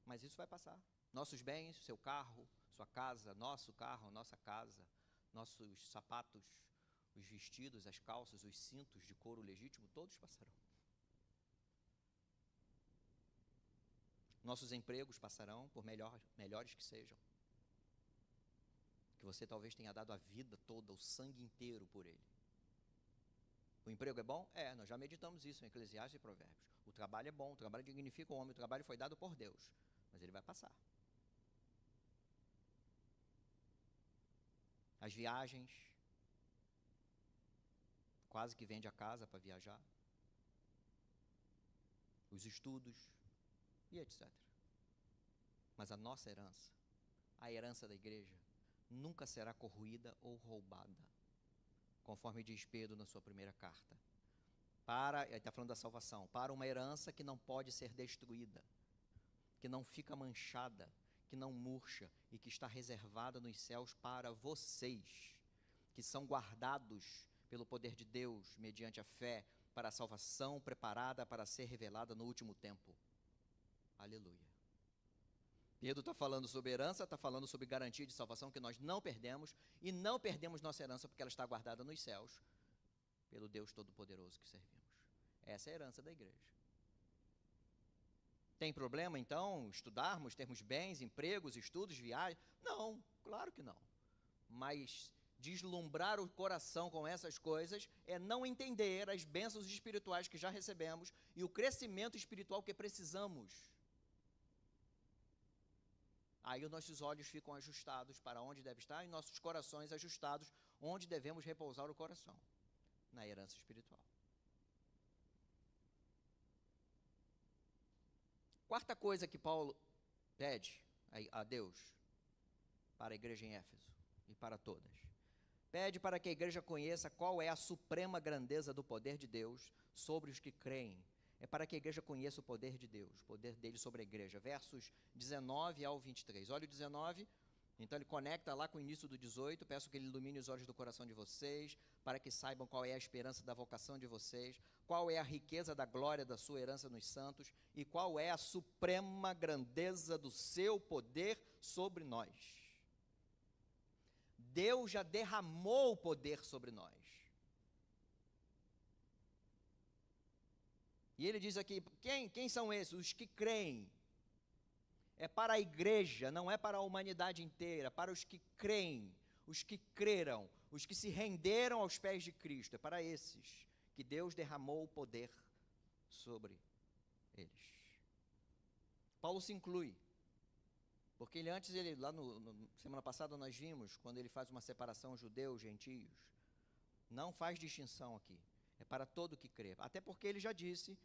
A: Mas isso vai passar. Nossos bens, seu carro, sua casa, nosso carro, nossa casa, nossos sapatos, os vestidos, as calças, os cintos de couro legítimo, todos passarão. Nossos empregos passarão, por melhores que sejam. Que você talvez tenha dado a vida toda, o sangue inteiro por ele. O emprego é bom? É, nós já meditamos isso em Eclesiastes e Provérbios. O trabalho é bom, o trabalho dignifica o homem, o trabalho foi dado por Deus, mas ele vai passar. As viagens, quase que vende a casa para viajar. Os estudos e etc. Mas a nossa herança, a herança da igreja, nunca será corroída ou roubada, conforme diz Pedro na sua primeira carta. Ele está falando da salvação, para uma herança que não pode ser destruída, que não fica manchada, que não murcha e que está reservada nos céus para vocês, que são guardados pelo poder de Deus, mediante a fé, para a salvação preparada para ser revelada no último tempo. Aleluia. Pedro está falando sobre herança, está falando sobre garantia de salvação que nós não perdemos, e não perdemos nossa herança porque ela está guardada nos céus, pelo Deus Todo-Poderoso que servimos. Essa é a herança da igreja. Tem problema, então, estudarmos, termos bens, empregos, estudos, viagens? Não, claro que não. Mas deslumbrar o coração com essas coisas é não entender as bênçãos espirituais que já recebemos e o crescimento espiritual que precisamos. Aí os nossos olhos ficam ajustados para onde deve estar e nossos corações ajustados onde devemos repousar o coração, na herança espiritual. Quarta coisa que Paulo pede a Deus para a igreja em Éfeso e para todas. Pede para que a igreja conheça qual é a suprema grandeza do poder de Deus sobre os que creem. É para que a igreja conheça o poder de Deus, o poder dele sobre a igreja. Versos 19 ao 23. Olha o 19, então ele conecta lá com o início do 18. Peço que ele ilumine os olhos do coração de vocês, para que saibam qual é a esperança da vocação de vocês, qual é a riqueza da glória da sua herança nos santos e qual é a suprema grandeza do seu poder sobre nós. Deus já derramou o poder sobre nós. E ele diz aqui, quem são esses? Os que creem. É para a igreja, não é para a humanidade inteira, para os que creem, os que creram, os que se renderam aos pés de Cristo. É para esses que Deus derramou o poder sobre eles. Paulo se inclui, porque lá semana passada nós vimos, quando ele faz uma separação judeus, gentios, não faz distinção aqui. É para todo que crê. Até porque ele já disse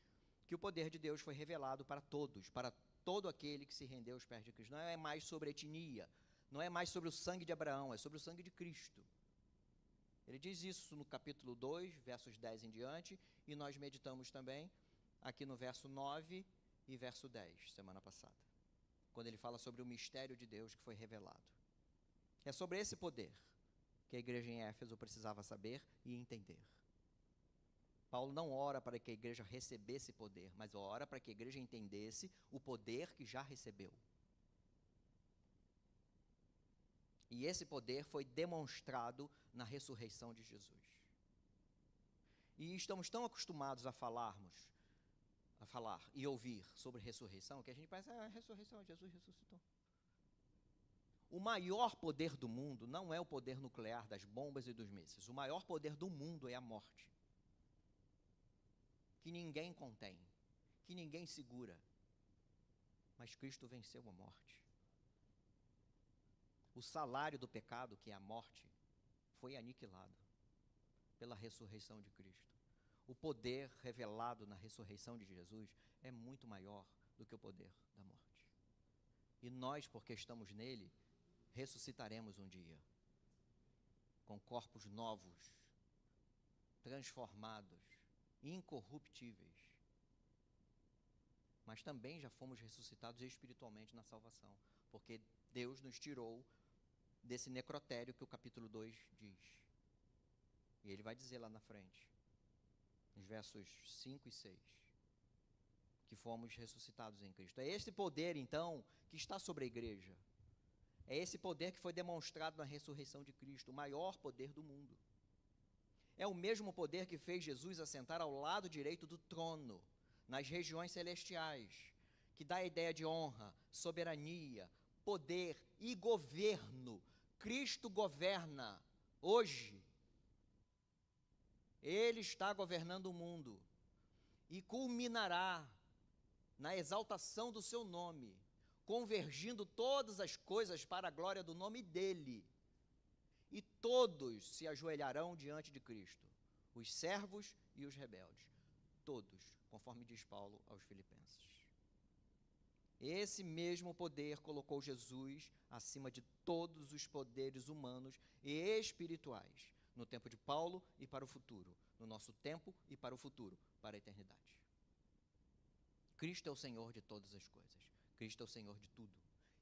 A: que o poder de Deus foi revelado para todos, para todo aquele que se rendeu aos pés de Cristo. Não é mais sobre etnia, não é mais sobre o sangue de Abraão, é sobre o sangue de Cristo. Ele diz isso no capítulo 2, versos 10 em diante, e nós meditamos também aqui no verso 9 e verso 10, semana passada, quando ele fala sobre o mistério de Deus que foi revelado. É sobre esse poder que a igreja em Éfeso precisava saber e entender. Paulo não ora para que a igreja recebesse poder, mas ora para que a igreja entendesse o poder que já recebeu. E esse poder foi demonstrado na ressurreição de Jesus. E estamos tão acostumados a falar e ouvir sobre ressurreição, que a gente pensa, ressurreição, Jesus ressuscitou. O maior poder do mundo não é o poder nuclear das bombas e dos mísseis. O maior poder do mundo é a morte. Que ninguém contém, que ninguém segura. Mas Cristo venceu a morte. O salário do pecado, que é a morte, foi aniquilado pela ressurreição de Cristo. O poder revelado na ressurreição de Jesus é muito maior do que o poder da morte. E nós, porque estamos nele, ressuscitaremos um dia, com corpos novos, transformados, incorruptíveis. Mas também já fomos ressuscitados espiritualmente na salvação, porque Deus nos tirou desse necrotério que o capítulo 2 diz. E ele vai dizer lá na frente, nos versos 5 e 6, que fomos ressuscitados em Cristo. É esse poder, então, que está sobre a igreja. É esse poder que foi demonstrado na ressurreição de Cristo, o maior poder do mundo. É o mesmo poder que fez Jesus assentar ao lado direito do trono, nas regiões celestiais, que dá a ideia de honra, soberania, poder e governo. Cristo governa hoje. Ele está governando o mundo e culminará na exaltação do seu nome, convergindo todas as coisas para a glória do nome dele. E todos se ajoelharão diante de Cristo, os servos e os rebeldes, todos, conforme diz Paulo aos Filipenses. Esse mesmo poder colocou Jesus acima de todos os poderes humanos e espirituais, no tempo de Paulo e para o futuro, no nosso tempo e para o futuro, para a eternidade. Cristo é o Senhor de todas as coisas. Cristo é o Senhor de tudo.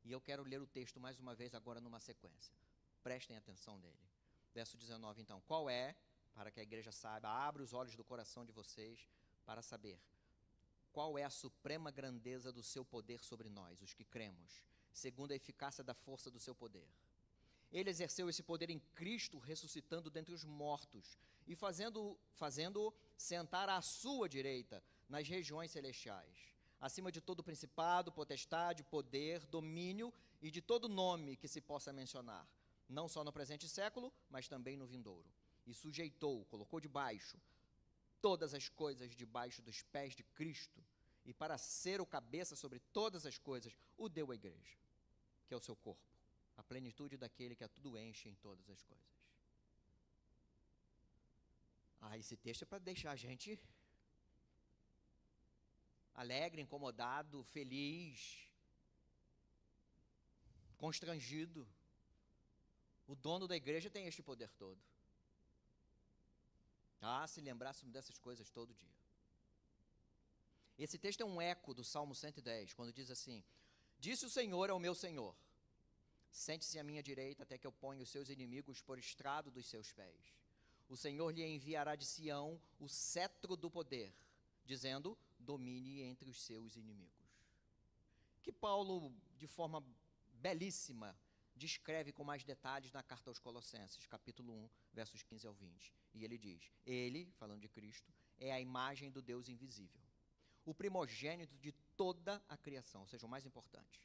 A: E eu quero ler o texto mais uma vez agora numa sequência. Prestem atenção nele. Verso 19, então. Qual é, para que a igreja saiba, abra os olhos do coração de vocês para saber qual é a suprema grandeza do seu poder sobre nós, os que cremos, segundo a eficácia da força do seu poder. Ele exerceu esse poder em Cristo, ressuscitando dentre os mortos e fazendo-o sentar à sua direita nas regiões celestiais, acima de todo principado, potestade, poder, domínio e de todo nome que se possa mencionar, não só no presente século, mas também no vindouro. E sujeitou, colocou debaixo, todas as coisas debaixo dos pés de Cristo, e para ser o cabeça sobre todas as coisas, o deu à igreja, que é o seu corpo, a plenitude daquele que a tudo enche em todas as coisas. Esse texto é para deixar a gente alegre, incomodado, feliz, constrangido. O dono da igreja tem este poder todo. Se lembrássemos dessas coisas todo dia. Esse texto é um eco do Salmo 110, quando diz assim: disse o Senhor ao meu Senhor, sente-se à minha direita até que eu ponha os seus inimigos por estrado dos seus pés. O Senhor lhe enviará de Sião o cetro do poder, dizendo, domine entre os seus inimigos. Que Paulo, de forma belíssima, descreve com mais detalhes na carta aos Colossenses, capítulo 1, versos 15 ao 20. E ele diz, ele, falando de Cristo, é a imagem do Deus invisível, o primogênito de toda a criação, ou seja, o mais importante.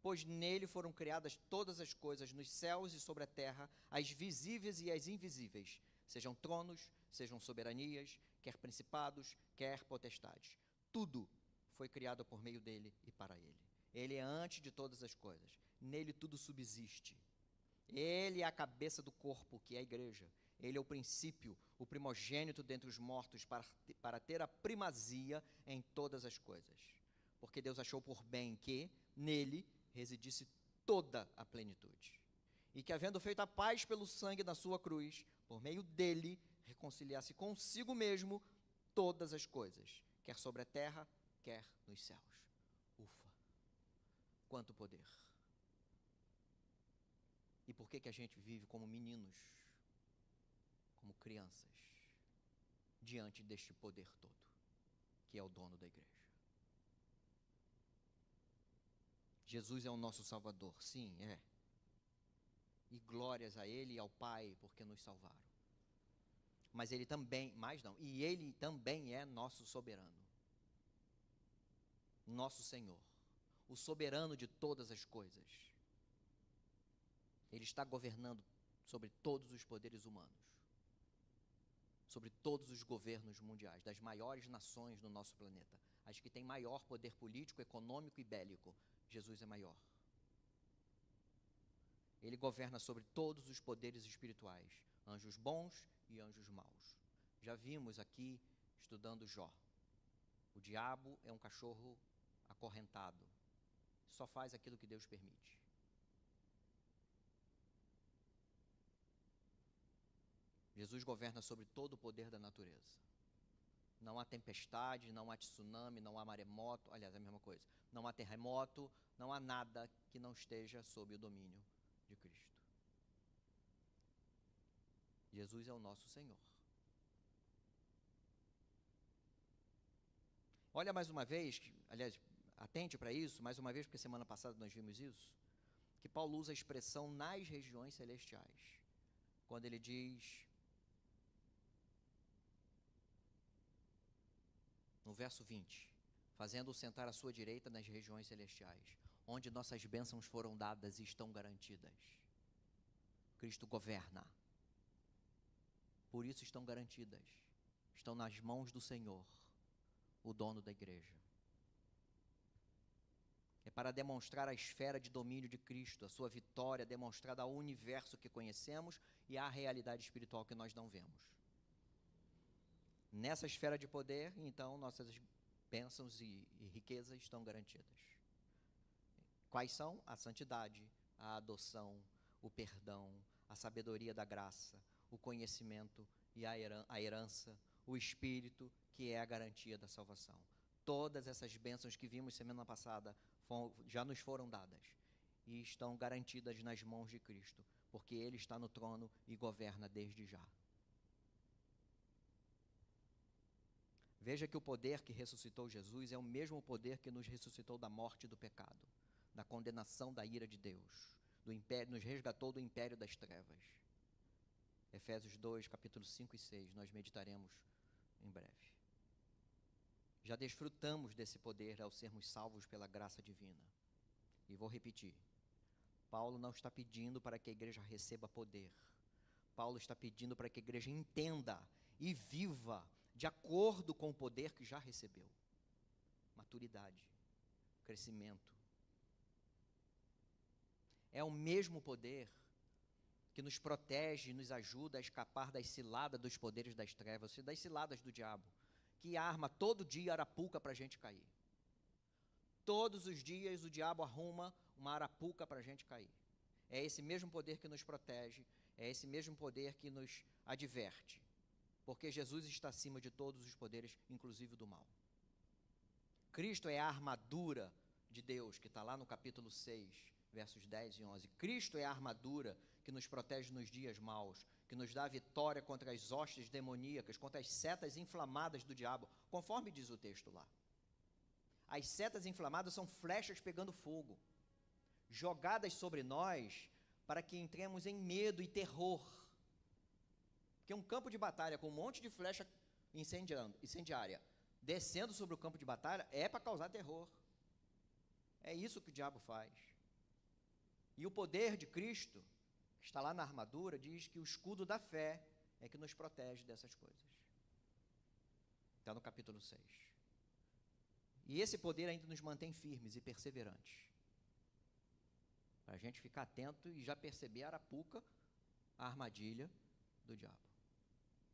A: Pois nele foram criadas todas as coisas nos céus e sobre a terra, as visíveis e as invisíveis, sejam tronos, sejam soberanias, quer principados, quer potestades. Tudo foi criado por meio dele e para ele. Ele é antes de todas as coisas. Nele tudo subsiste. Ele é a cabeça do corpo, que é a igreja. Ele é o princípio, o primogênito dentre os mortos, para ter a primazia em todas as coisas. Porque Deus achou por bem que, nele, residisse toda a plenitude. e que, havendo feito a paz pelo sangue da sua cruz, por meio dele, reconciliasse consigo mesmo todas as coisas, quer sobre a terra, quer nos céus. Ufa! Quanto poder! E por que a gente vive como meninos, como crianças, diante deste poder todo, que é o dono da igreja? Jesus é o nosso Salvador, sim, é. E glórias a Ele e ao Pai, porque nos salvaram. Mas Ele também, e Ele também é nosso soberano. Nosso Senhor, o soberano de todas as coisas. Ele está governando sobre todos os poderes humanos, sobre todos os governos mundiais, das maiores nações no nosso planeta, as que têm maior poder político, econômico e bélico. Jesus é maior. Ele governa sobre todos os poderes espirituais, anjos bons e anjos maus. Já vimos aqui, estudando Jó, o diabo é um cachorro acorrentado, só faz aquilo que Deus permite. Jesus governa sobre todo o poder da natureza. Não há tempestade, não há tsunami, não há maremoto, aliás, é a mesma coisa. Não há terremoto, não há nada que não esteja sob o domínio de Cristo. Jesus é o nosso Senhor. Olha mais uma vez, aliás, atente para isso, mais uma vez, porque semana passada nós vimos isso, que Paulo usa a expressão nas regiões celestiais, quando ele diz, no verso 20, fazendo-o sentar à sua direita nas regiões celestiais, onde nossas bênçãos foram dadas e estão garantidas. Cristo governa. Por isso estão garantidas. Estão nas mãos do Senhor, o dono da igreja. É para demonstrar a esfera de domínio de Cristo, a sua vitória demonstrada ao universo que conhecemos e à realidade espiritual que nós não vemos. Nessa esfera de poder, então, nossas bênçãos e riquezas estão garantidas. Quais são? A santidade, a adoção, o perdão, a sabedoria da graça, o conhecimento e a herança, o Espírito, que é a garantia da salvação. Todas essas bênçãos que vimos semana passada já nos foram dadas e estão garantidas nas mãos de Cristo, porque Ele está no trono e governa desde já. Veja que o poder que ressuscitou Jesus é o mesmo poder que nos ressuscitou da morte e do pecado, da condenação da ira de Deus, do império, nos resgatou do império das trevas. Efésios 2, capítulos 5 e 6, nós meditaremos em breve. Já desfrutamos desse poder ao sermos salvos pela graça divina. E vou repetir, Paulo não está pedindo para que a igreja receba poder. Paulo está pedindo para que a igreja entenda e viva de acordo com o poder que já recebeu. Maturidade, crescimento. É o mesmo poder que nos protege e nos ajuda a escapar das ciladas dos poderes das trevas, das ciladas do diabo, que arma todo dia arapuca para a gente cair. Todos os dias o diabo arruma uma arapuca para a gente cair. É esse mesmo poder que nos protege, é esse mesmo poder que nos adverte, porque Jesus está acima de todos os poderes, inclusive do mal. Cristo é a armadura de Deus, que está lá no capítulo 6, versos 10 e 11. Cristo é a armadura que nos protege nos dias maus, que nos dá a vitória contra as hostes demoníacas, contra as setas inflamadas do diabo, conforme diz o texto lá. As setas inflamadas são flechas pegando fogo, jogadas sobre nós para que entremos em medo e terror. Porque um campo de batalha com um monte de flecha incendiária descendo sobre o campo de batalha é para causar terror. É isso que o diabo faz. E o poder de Cristo, que está lá na armadura, diz que o escudo da fé é que nos protege dessas coisas. Está no capítulo 6. E esse poder ainda nos mantém firmes e perseverantes. Para a gente ficar atento e já perceber a arapuca, a armadilha do diabo.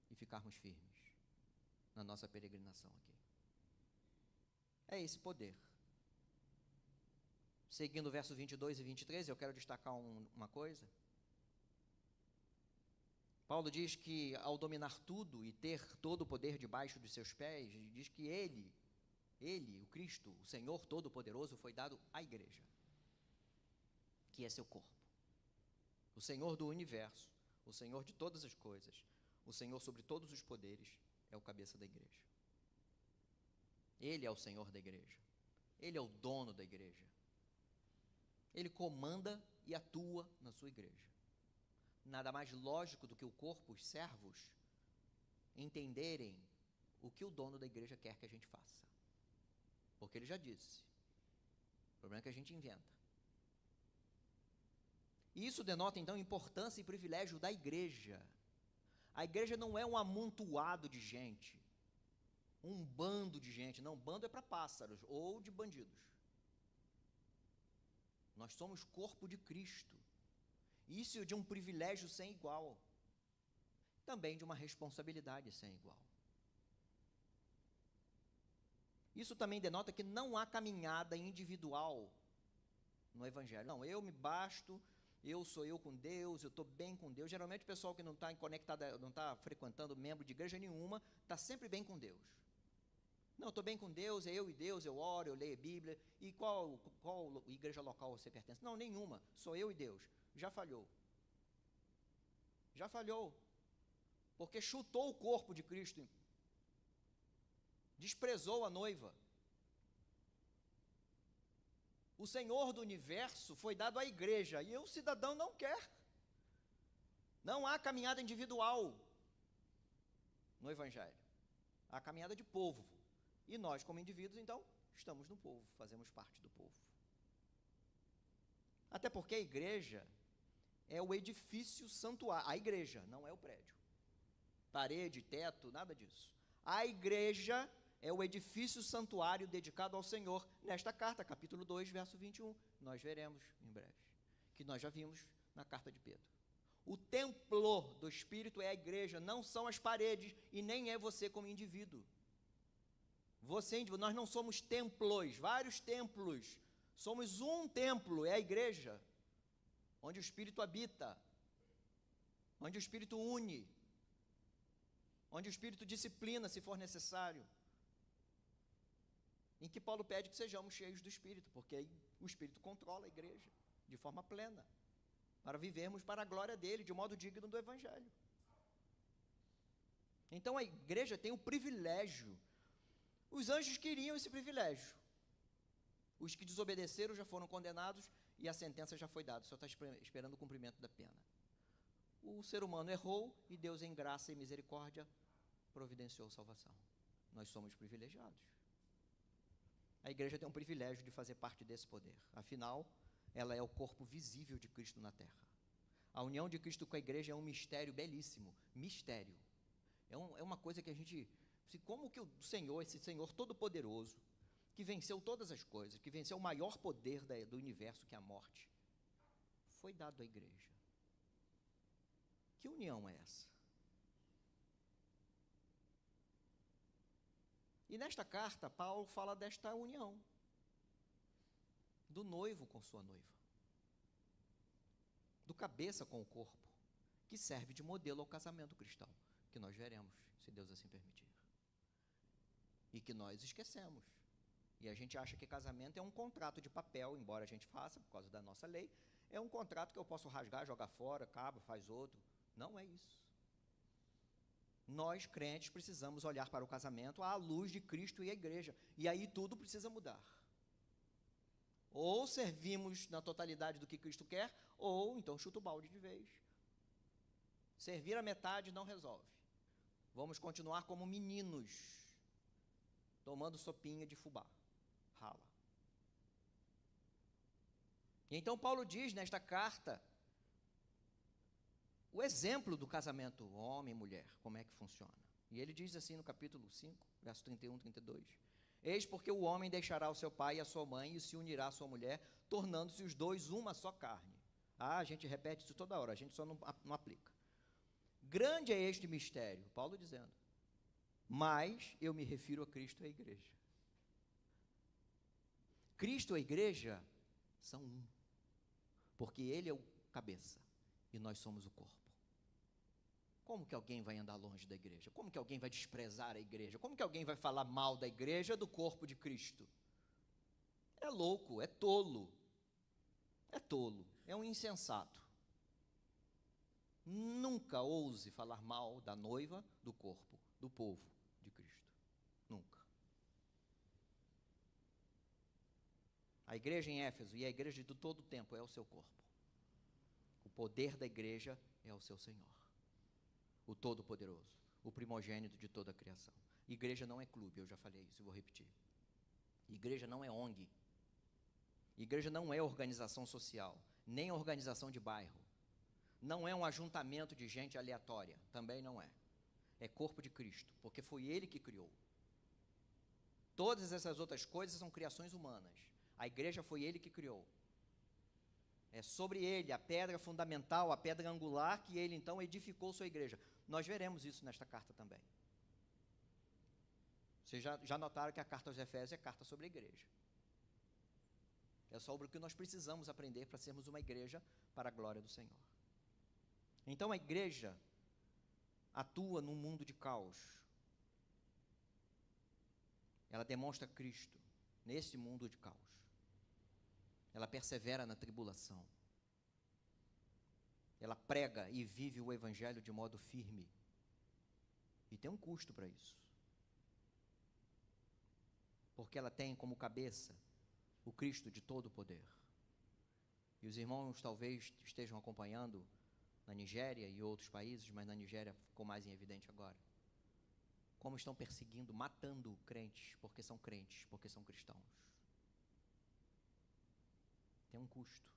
A: E ficarmos firmes na nossa peregrinação aqui. É esse poder. Seguindo o verso 22 e 23, eu quero destacar uma coisa. Paulo diz que ao dominar tudo e ter todo o poder debaixo dos seus pés, diz que ele, o Cristo, o Senhor Todo-Poderoso, foi dado à igreja, que é seu corpo. O Senhor do universo, o Senhor de todas as coisas, o Senhor sobre todos os poderes, é o cabeça da igreja. Ele é o Senhor da igreja. Ele é o dono da igreja. Ele comanda e atua na sua igreja. Nada mais lógico do que o corpo, os servos, entenderem o que o dono da igreja quer que a gente faça. Porque ele já disse. O problema é que a gente inventa. E isso denota, então, importância e privilégio da igreja. A igreja não é um amontoado de gente, um bando de gente. Não, bando é para pássaros ou de bandidos. Nós somos corpo de Cristo. Isso de um privilégio sem igual. Também de uma responsabilidade sem igual. Isso também denota que não há caminhada individual no Evangelho. Não, eu me basto, eu sou eu com Deus, eu estou bem com Deus. Geralmente o pessoal que não está conectado, não está frequentando membro de igreja nenhuma, está sempre bem com Deus. Não, eu estou bem com Deus, é eu e Deus, eu oro, eu leio a Bíblia. E qual igreja local você pertence? Não, nenhuma, sou eu e Deus. Já falhou. Já falhou. Porque chutou o corpo de Cristo, desprezou a noiva. O Senhor do universo foi dado à igreja e o cidadão não quer. Não há caminhada individual no Evangelho. Há caminhada de povo. E nós, como indivíduos, então, estamos no povo, fazemos parte do povo. Até porque a igreja é o edifício santuário. A igreja, não é o prédio. Parede, teto, nada disso. A igreja é o edifício santuário dedicado ao Senhor. Nesta carta, capítulo 2, verso 21, nós veremos em breve, que nós já vimos na carta de Pedro. O templo do Espírito é a igreja, não são as paredes, e nem é você como indivíduo. Nós não somos templos, vários templos. Somos um templo, é a igreja, onde o Espírito habita, onde o Espírito une, onde o Espírito disciplina, se for necessário. Em que Paulo pede que sejamos cheios do Espírito, porque aí o Espírito controla a igreja de forma plena, para vivermos para a glória dele, de modo digno do Evangelho. Então a igreja tem o privilégio. Os anjos queriam esse privilégio. Os que desobedeceram já foram condenados e a sentença já foi dada, só está esperando o cumprimento da pena. O ser humano errou e Deus, em graça e misericórdia, providenciou salvação. Nós somos privilegiados. A igreja tem um privilégio de fazer parte desse poder. Afinal, ela é o corpo visível de Cristo na terra. A união de Cristo com a igreja é um mistério belíssimo. Mistério. É uma coisa que a gente... Como que o Senhor, esse Senhor todo-poderoso, que venceu todas as coisas, que venceu o maior poder do universo, que é a morte, foi dado à igreja. Que união é essa? E nesta carta, Paulo fala desta união, do noivo com sua noiva, do cabeça com o corpo, que serve de modelo ao casamento cristão, que nós veremos, se Deus assim permitir. E que nós esquecemos. E a gente acha que casamento é um contrato de papel, embora a gente faça, por causa da nossa lei, é um contrato que eu posso rasgar, jogar fora, acaba, faz outro. Não é isso. Nós, crentes, precisamos olhar para o casamento à luz de Cristo e a igreja. E aí tudo precisa mudar. Ou servimos na totalidade do que Cristo quer, ou então chuta o balde de vez. Servir a metade não resolve. Vamos continuar como meninos, tomando sopinha de fubá. Rala. E então Paulo diz nesta carta o exemplo do casamento homem e mulher, como é que funciona. E ele diz assim no capítulo 5, verso 31, 32. Eis porque o homem deixará o seu pai e a sua mãe e se unirá à sua mulher, tornando-se os dois uma só carne. A gente repete isso toda hora, a gente só não aplica. Grande é este mistério, Paulo dizendo, mas eu me refiro a Cristo e a igreja. Cristo e a igreja são um, porque ele é o cabeça e nós somos o corpo. Como que alguém vai andar longe da igreja? Como que alguém vai desprezar a igreja? Como que alguém vai falar mal da igreja, do corpo de Cristo? É louco, é tolo. É tolo, é um insensato. Nunca ouse falar mal da noiva, do corpo, do povo de Cristo. Nunca. A igreja em Éfeso e a igreja de todo o tempo é o seu corpo. O poder da igreja é o seu Senhor, o Todo-Poderoso, o primogênito de toda a criação. Igreja não é clube, eu já falei isso, eu vou repetir. Igreja não é ONG. Igreja não é organização social, nem organização de bairro. Não é um ajuntamento de gente aleatória, também não é. É corpo de Cristo, porque foi Ele que criou. Todas essas outras coisas são criações humanas. A igreja foi Ele que criou. É sobre Ele, a pedra fundamental, a pedra angular, que Ele então edificou sua igreja. Nós veremos isso nesta carta também. Vocês já notaram que a carta aos Efésios é carta sobre a igreja. É sobre o que nós precisamos aprender para sermos uma igreja para a glória do Senhor. Então a igreja atua num mundo de caos. Ela demonstra Cristo nesse mundo de caos. Ela persevera na tribulação. Ela prega e vive o evangelho de modo firme. E tem um custo para isso. Porque ela tem como cabeça o Cristo de todo o poder. E os irmãos talvez estejam acompanhando na Nigéria e outros países, mas na Nigéria ficou mais em evidente agora, como estão perseguindo, matando crentes, porque são cristãos. Tem um custo.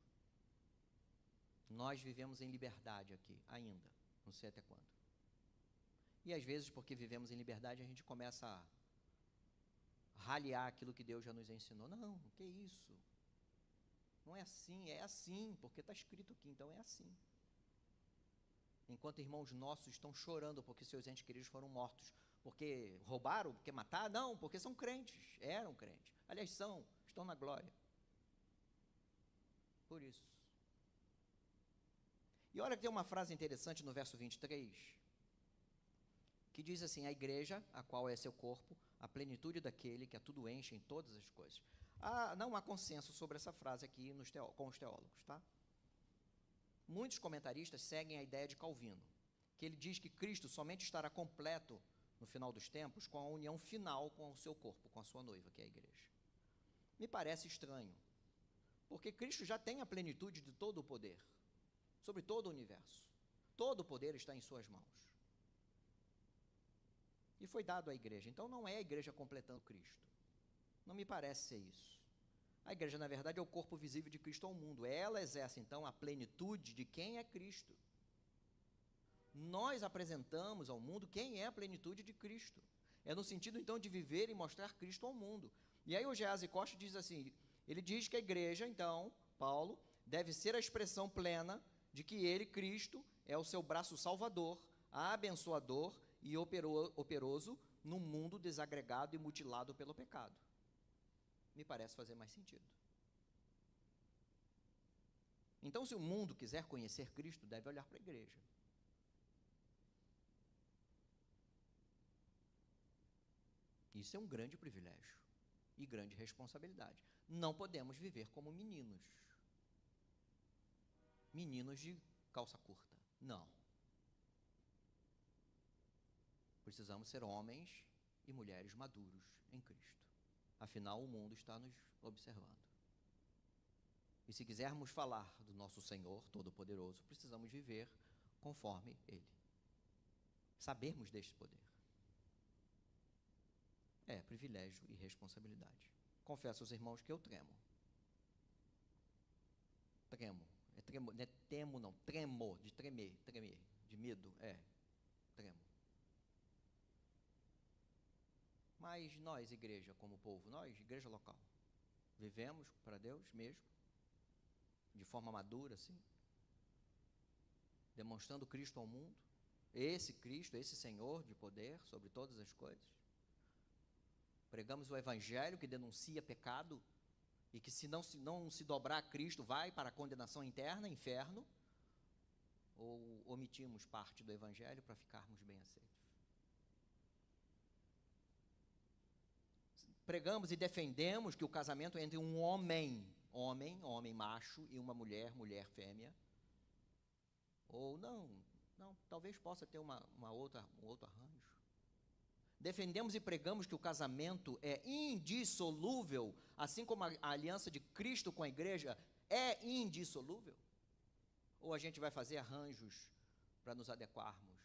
A: Nós vivemos em liberdade aqui, ainda, não sei até quando. E às vezes, porque vivemos em liberdade, a gente começa a raliar aquilo que Deus já nos ensinou. Não, que isso? Não é assim, porque está escrito aqui, então é assim. Enquanto irmãos nossos estão chorando porque seus entes queridos foram mortos, porque roubaram, porque mataram, não, porque são crentes, eram crentes. Aliás, estão na glória. Por isso. E olha que tem uma frase interessante no verso 23, que diz assim: a igreja, a qual é seu corpo, a plenitude daquele que a tudo enche em todas as coisas. Não há consenso sobre essa frase aqui com os teólogos, tá? Muitos comentaristas seguem a ideia de Calvino, que ele diz que Cristo somente estará completo no final dos tempos com a união final com o seu corpo, com a sua noiva, que é a igreja. Me parece estranho, porque Cristo já tem a plenitude de todo o poder, sobre todo o universo. Todo o poder está em suas mãos. E foi dado à igreja. Então não é a igreja completando Cristo. Não me parece ser isso. A igreja, na verdade, é o corpo visível de Cristo ao mundo. Ela exerce, então, a plenitude de quem é Cristo. Nós apresentamos ao mundo quem é a plenitude de Cristo. É no sentido, então, de viver e mostrar Cristo ao mundo. E aí o Geazi Costa diz assim, ele diz que a igreja, então, Paulo, deve ser a expressão plena de que ele, Cristo, é o seu braço salvador, abençoador e operoso num mundo desagregado e mutilado pelo pecado. Me parece fazer mais sentido. Então, se o mundo quiser conhecer Cristo, deve olhar para a igreja. Isso é um grande privilégio e grande responsabilidade. Não podemos viver como meninos. Meninos de calça curta. Não. Precisamos ser homens e mulheres maduros em Cristo. Afinal, o mundo está nos observando. E se quisermos falar do nosso Senhor Todo-Poderoso, precisamos viver conforme Ele. Sabermos deste poder. É privilégio e responsabilidade. Confesso aos irmãos que eu tremo. Tremo. Não é temo, não. Tremo, de tremer, de medo, tremo. Mas nós, igreja, como povo, nós, igreja local, vivemos para Deus mesmo, de forma madura, assim, demonstrando Cristo ao mundo, esse Cristo, esse Senhor de poder sobre todas as coisas. Pregamos o Evangelho que denuncia pecado e que se não se dobrar a Cristo vai para a condenação interna, inferno. ou omitimos parte do evangelho para ficarmos bem aceitos? Pregamos e defendemos que o casamento entre um homem macho, e uma mulher fêmea, ou não, talvez possa ter um outro arranjo. Defendemos e pregamos que o casamento é indissolúvel, assim como a aliança de Cristo com a igreja é indissolúvel? Ou a gente vai fazer arranjos para nos adequarmos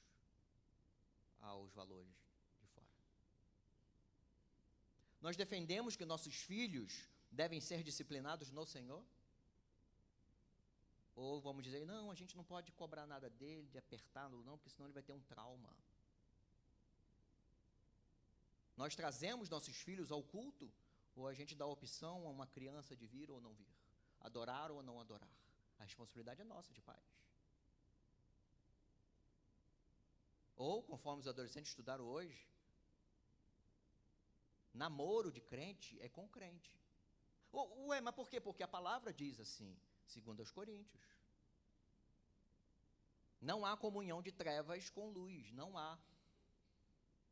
A: aos valores de fora? Nós defendemos que nossos filhos devem ser disciplinados no Senhor? Ou vamos dizer, não, a gente não pode cobrar nada dele, de apertá-lo, não, porque senão ele vai ter um trauma. Nós trazemos nossos filhos ao culto, ou a gente dá a opção a uma criança de vir ou não vir, adorar ou não adorar? A responsabilidade é nossa, de pais. Ou, conforme os adolescentes estudaram hoje, namoro de crente é com crente. Ué, mas por quê? Porque a palavra diz assim, segundo aos Coríntios. Não há comunhão de trevas com luz, não há.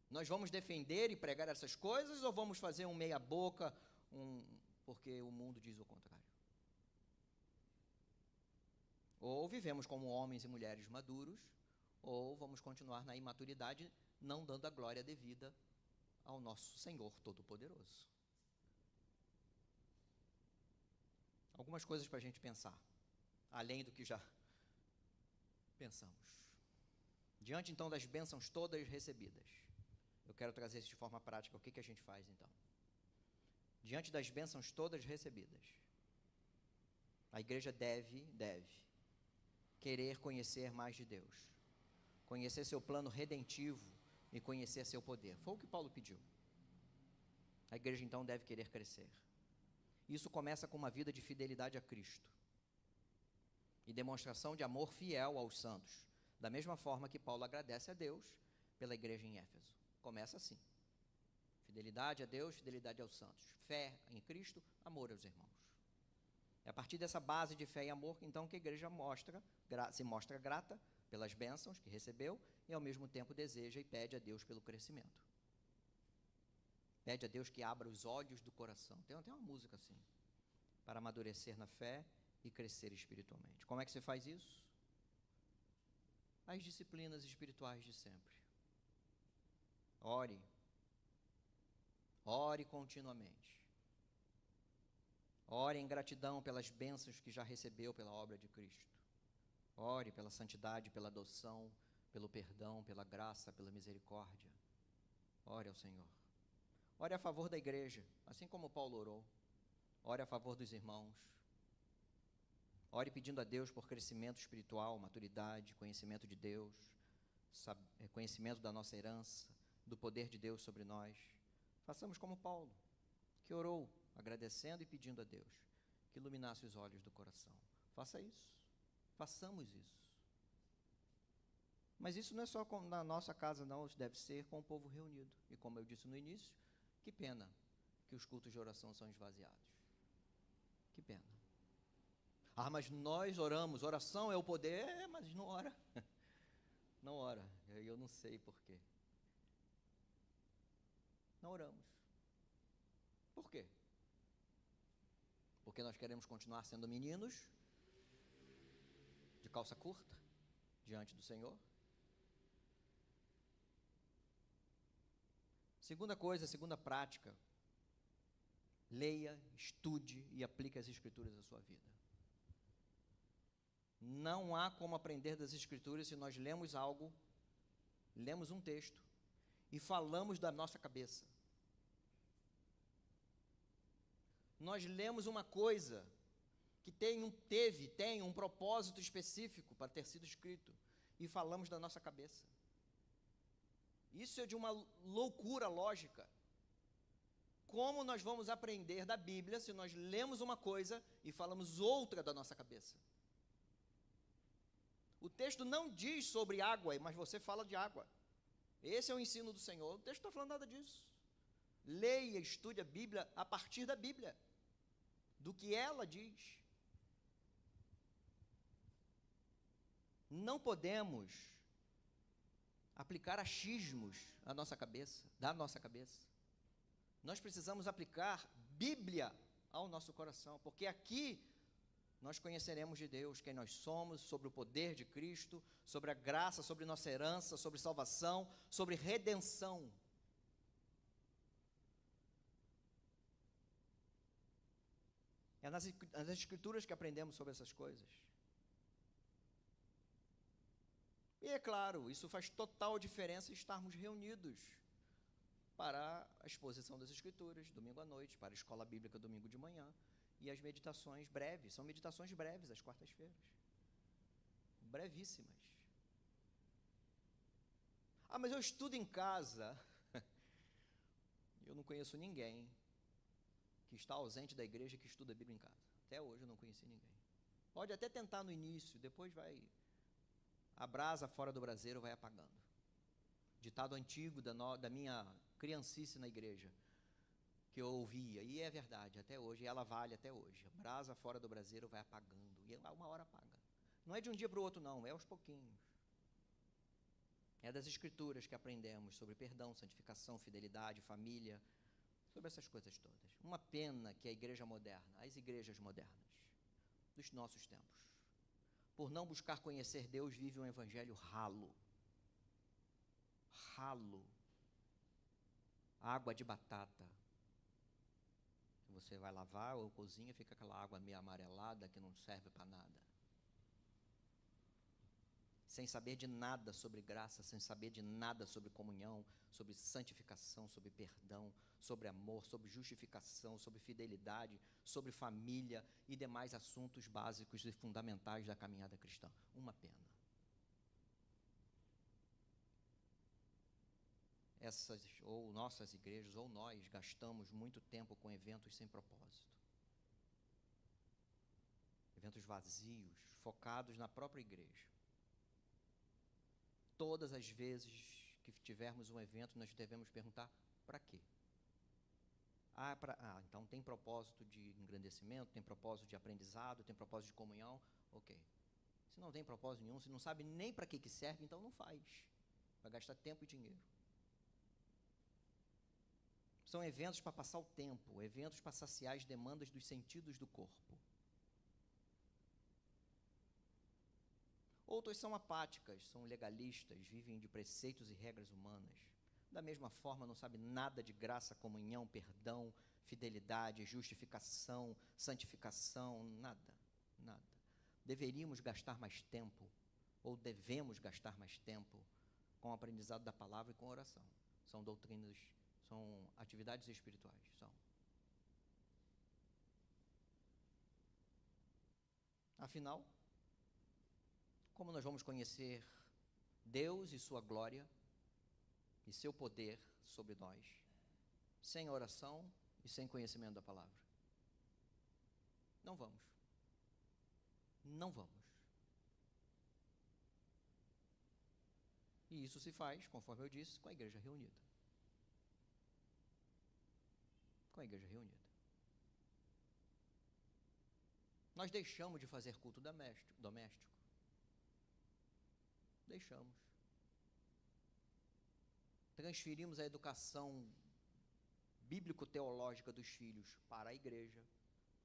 A: Nós vamos defender e pregar essas coisas ou vamos fazer um meia boca, porque o mundo diz o contrário? Ou vivemos como homens e mulheres maduros, ou vamos continuar na imaturidade, não dando a glória devida ao nosso Senhor Todo-Poderoso. Algumas coisas para a gente pensar, além do que já pensamos. Diante, então, das bênçãos todas recebidas, eu quero trazer isso de forma prática. O que a gente faz, então? Diante das bênçãos todas recebidas, a igreja deve querer conhecer mais de Deus, conhecer seu plano redentivo e conhecer seu poder. Foi o que Paulo pediu. A igreja, então, deve querer crescer. Isso começa com uma vida de fidelidade a Cristo e demonstração de amor fiel aos santos, da mesma forma que Paulo agradece a Deus pela igreja em Éfeso. Começa assim: fidelidade a Deus, fidelidade aos santos, fé em Cristo, amor aos irmãos. É a partir dessa base de fé e amor, então, que a igreja se mostra grata pelas bênçãos que recebeu e, ao mesmo tempo, deseja e pede a Deus pelo crescimento. Pede a Deus que abra os olhos do coração. Tem uma música assim: para amadurecer na fé e crescer espiritualmente. Como é que você faz isso? As disciplinas espirituais de sempre. Ore continuamente. Ore em gratidão pelas bênçãos que já recebeu pela obra de Cristo. Ore pela santidade, pela adoção, pelo perdão, pela graça, pela misericórdia. Ore ao Senhor. Ore a favor da igreja, assim como Paulo orou. Ore a favor dos irmãos. Ore pedindo a Deus por crescimento espiritual, maturidade, conhecimento de Deus, conhecimento da nossa herança, do poder de Deus sobre nós. Façamos como Paulo, que orou, agradecendo e pedindo a Deus que iluminasse os olhos do coração. Faça isso. Façamos isso. Mas isso não é só na nossa casa, não. Isso deve ser com o povo reunido. E como eu disse no início, que pena que os cultos de oração são esvaziados. Que pena. Ah, mas nós oramos. Oração é o poder, mas não ora. Não ora. Eu não sei por quê. Não oramos. Por quê? Porque nós queremos continuar sendo meninos de calça curta diante do Senhor? Segunda prática: leia, estude e aplique as Escrituras à sua vida. Não há como aprender das Escrituras se nós lemos algo, lemos um texto e falamos da nossa cabeça. Nós lemos uma coisa que tem um propósito específico para ter sido escrito e falamos da nossa cabeça. Isso é de uma loucura lógica. Como nós vamos aprender da Bíblia se nós lemos uma coisa e falamos outra da nossa cabeça? O texto não diz sobre água, mas você fala de água. Esse é o ensino do Senhor. O texto não está falando nada disso. Leia, estude a Bíblia a partir da Bíblia, do que ela diz. Não podemos aplicar achismos à nossa cabeça, da nossa cabeça. Nós precisamos aplicar Bíblia ao nosso coração, porque aqui nós conheceremos de Deus quem nós somos, sobre o poder de Cristo, sobre a graça, sobre nossa herança, sobre salvação, sobre redenção. É nas Escrituras que aprendemos sobre essas coisas. E é claro, isso faz total diferença estarmos reunidos para a exposição das Escrituras, domingo à noite, para a escola bíblica, domingo de manhã, e as meditações breves, são meditações breves, às quartas-feiras, brevíssimas. Ah, mas eu estudo em casa. Eu não conheço ninguém que está ausente da igreja e que estuda a Bíblia em casa. Até hoje eu não conheci ninguém. Pode até tentar no início, depois a brasa fora do braseiro vai apagando. Ditado antigo da minha criancice na igreja, que eu ouvia, e é verdade, até hoje, e ela vale até hoje. A brasa fora do braseiro vai apagando, e uma hora apaga. Não é de um dia para o outro, não, é aos pouquinhos. É das Escrituras que aprendemos sobre perdão, santificação, fidelidade, família, sobre essas coisas todas. Uma pena que a igreja moderna, as igrejas modernas dos nossos tempos, por não buscar conhecer Deus, vive um evangelho ralo. Ralo. Água de batata. Você vai lavar ou cozinha, fica aquela água meio amarelada que não serve para nada. Sem saber de nada sobre graça, sem saber de nada sobre comunhão, sobre santificação, sobre perdão, sobre amor, sobre justificação, sobre fidelidade, sobre família e demais assuntos básicos e fundamentais da caminhada cristã. Uma pena. Ou nossas igrejas, ou nós, gastamos muito tempo com eventos sem propósito. Eventos vazios, focados na própria igreja. Todas as vezes que tivermos um evento, nós devemos perguntar, para quê? Então tem propósito de engrandecimento, tem propósito de aprendizado, tem propósito de comunhão, ok. Se não tem propósito nenhum, se não sabe nem para que serve, então não faz. Vai gastar tempo e dinheiro. São eventos para passar o tempo, eventos para saciar as demandas dos sentidos do corpo. Outras são apáticas, são legalistas, vivem de preceitos e regras humanas. Da mesma forma, não sabe nada de graça, comunhão, perdão, fidelidade, justificação, santificação, nada, nada. Deveríamos gastar mais tempo, ou devemos gastar mais tempo, com o aprendizado da palavra e com oração. São doutrinas, são atividades espirituais, são. Afinal, como nós vamos conhecer Deus e sua glória e seu poder sobre nós, sem oração e sem conhecimento da palavra? Não vamos. Não vamos. E isso se faz, conforme eu disse, com a igreja reunida. Com a igreja reunida. Nós deixamos de fazer culto doméstico. Deixamos. Transferimos a educação bíblico-teológica dos filhos para a igreja,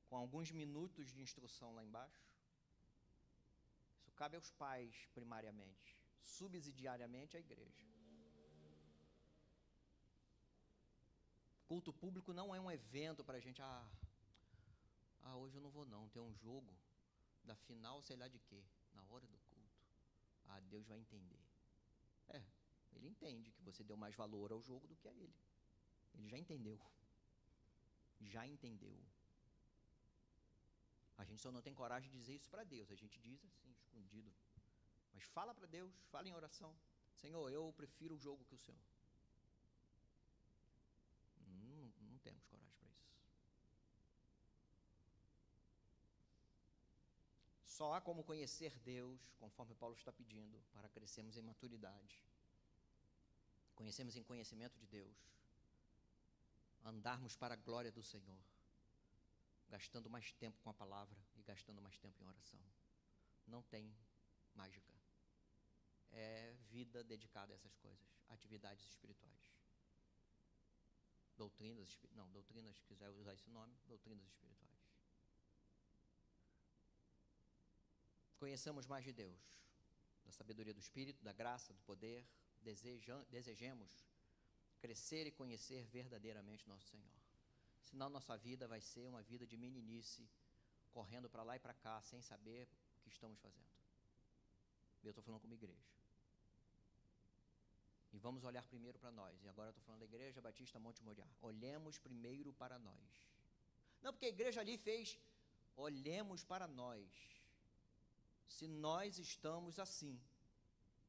A: com alguns minutos de instrução lá embaixo. Isso cabe aos pais, primariamente, subsidiariamente à igreja. Culto público não é um evento para a gente, hoje eu não vou não, tem um jogo da final, sei lá de quê, na hora do culto. Deus vai entender. Ele entende que você deu mais valor ao jogo do que a ele. Ele já entendeu. Já entendeu. A gente só não tem coragem de dizer isso para Deus. A gente diz assim, escondido. Mas fala para Deus, fala em oração. Senhor, eu prefiro o jogo que o Senhor. Não temos coragem para isso. Só há como conhecer Deus, conforme Paulo está pedindo, para crescermos em maturidade. Conhecermos em conhecimento de Deus. Andarmos para a glória do Senhor. Gastando mais tempo com a palavra e gastando mais tempo em oração. Não tem mágica. é vida dedicada a essas coisas, atividades espirituais. Doutrinas, se quiser usar esse nome, doutrinas espirituais. Conheçamos mais de Deus, da sabedoria do Espírito, da graça, do poder, desejemos crescer e conhecer verdadeiramente nosso Senhor. Senão nossa vida vai ser uma vida de meninice, correndo para lá e para cá, sem saber o que estamos fazendo. Eu estou falando como igreja. E vamos olhar primeiro para nós. E agora eu estou falando da Igreja Batista Monte Moriá. Olhemos primeiro para nós. Não, porque a igreja ali fez. Olhemos para nós. Se nós estamos assim,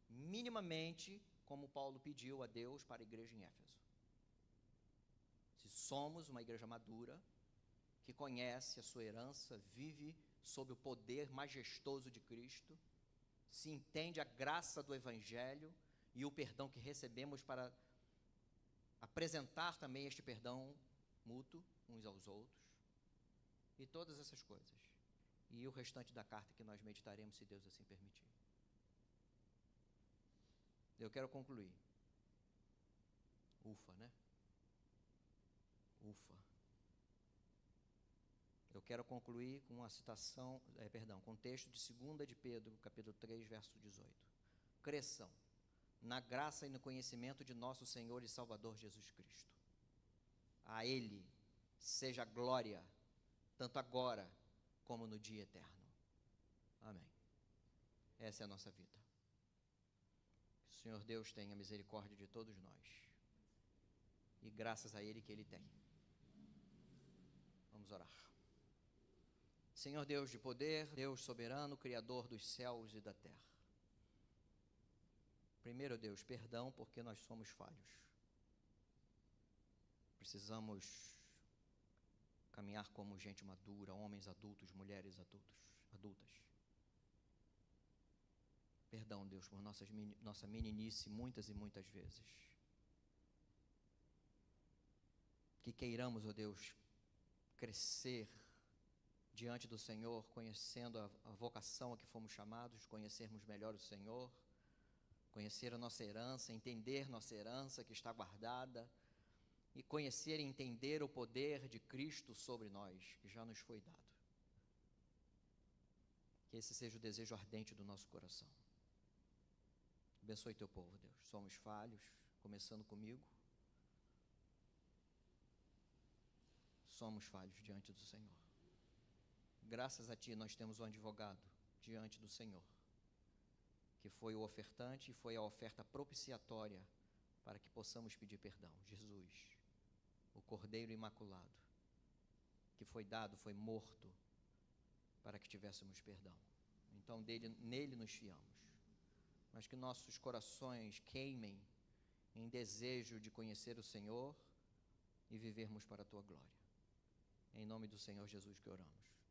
A: minimamente, como Paulo pediu a Deus para a igreja em Éfeso. Se somos uma igreja madura, que conhece a sua herança, vive sob o poder majestoso de Cristo, se entende a graça do Evangelho e o perdão que recebemos para apresentar também este perdão mútuo uns aos outros, e todas essas coisas. E o restante da carta que nós meditaremos, se Deus assim permitir. Eu quero concluir. Ufa, né? Ufa. Eu quero concluir com uma citação, com o texto de 2 de Pedro, capítulo 3, verso 18. Cresçam na graça e no conhecimento de nosso Senhor e Salvador Jesus Cristo. A Ele seja glória, tanto agora como no dia eterno. Amém. Essa é a nossa vida. Que o Senhor Deus tenha misericórdia de todos nós. E graças a Ele que Ele tem. Vamos orar. Senhor Deus de poder, Deus soberano, Criador dos céus e da terra. Primeiro, Deus, perdão porque nós somos falhos. Precisamos caminhar como gente madura, homens adultos, mulheres adultas. Perdão, Deus, por nossa meninice muitas e muitas vezes. Que queiramos, ó Deus, crescer diante do Senhor, conhecendo a vocação a que fomos chamados, conhecermos melhor o Senhor, conhecer a nossa herança, entender nossa herança que está guardada, e conhecer e entender o poder de Cristo sobre nós, que já nos foi dado. Que esse seja o desejo ardente do nosso coração. Abençoe teu povo, Deus. Somos falhos, começando comigo. Somos falhos diante do Senhor. Graças a Ti nós temos um advogado diante do Senhor, que foi o ofertante e foi a oferta propiciatória para que possamos pedir perdão. Jesus, o Cordeiro Imaculado, que foi dado, foi morto, para que tivéssemos perdão. Então nele nos fiamos. Mas que nossos corações queimem em desejo de conhecer o Senhor e vivermos para a Tua glória. Em nome do Senhor Jesus que oramos.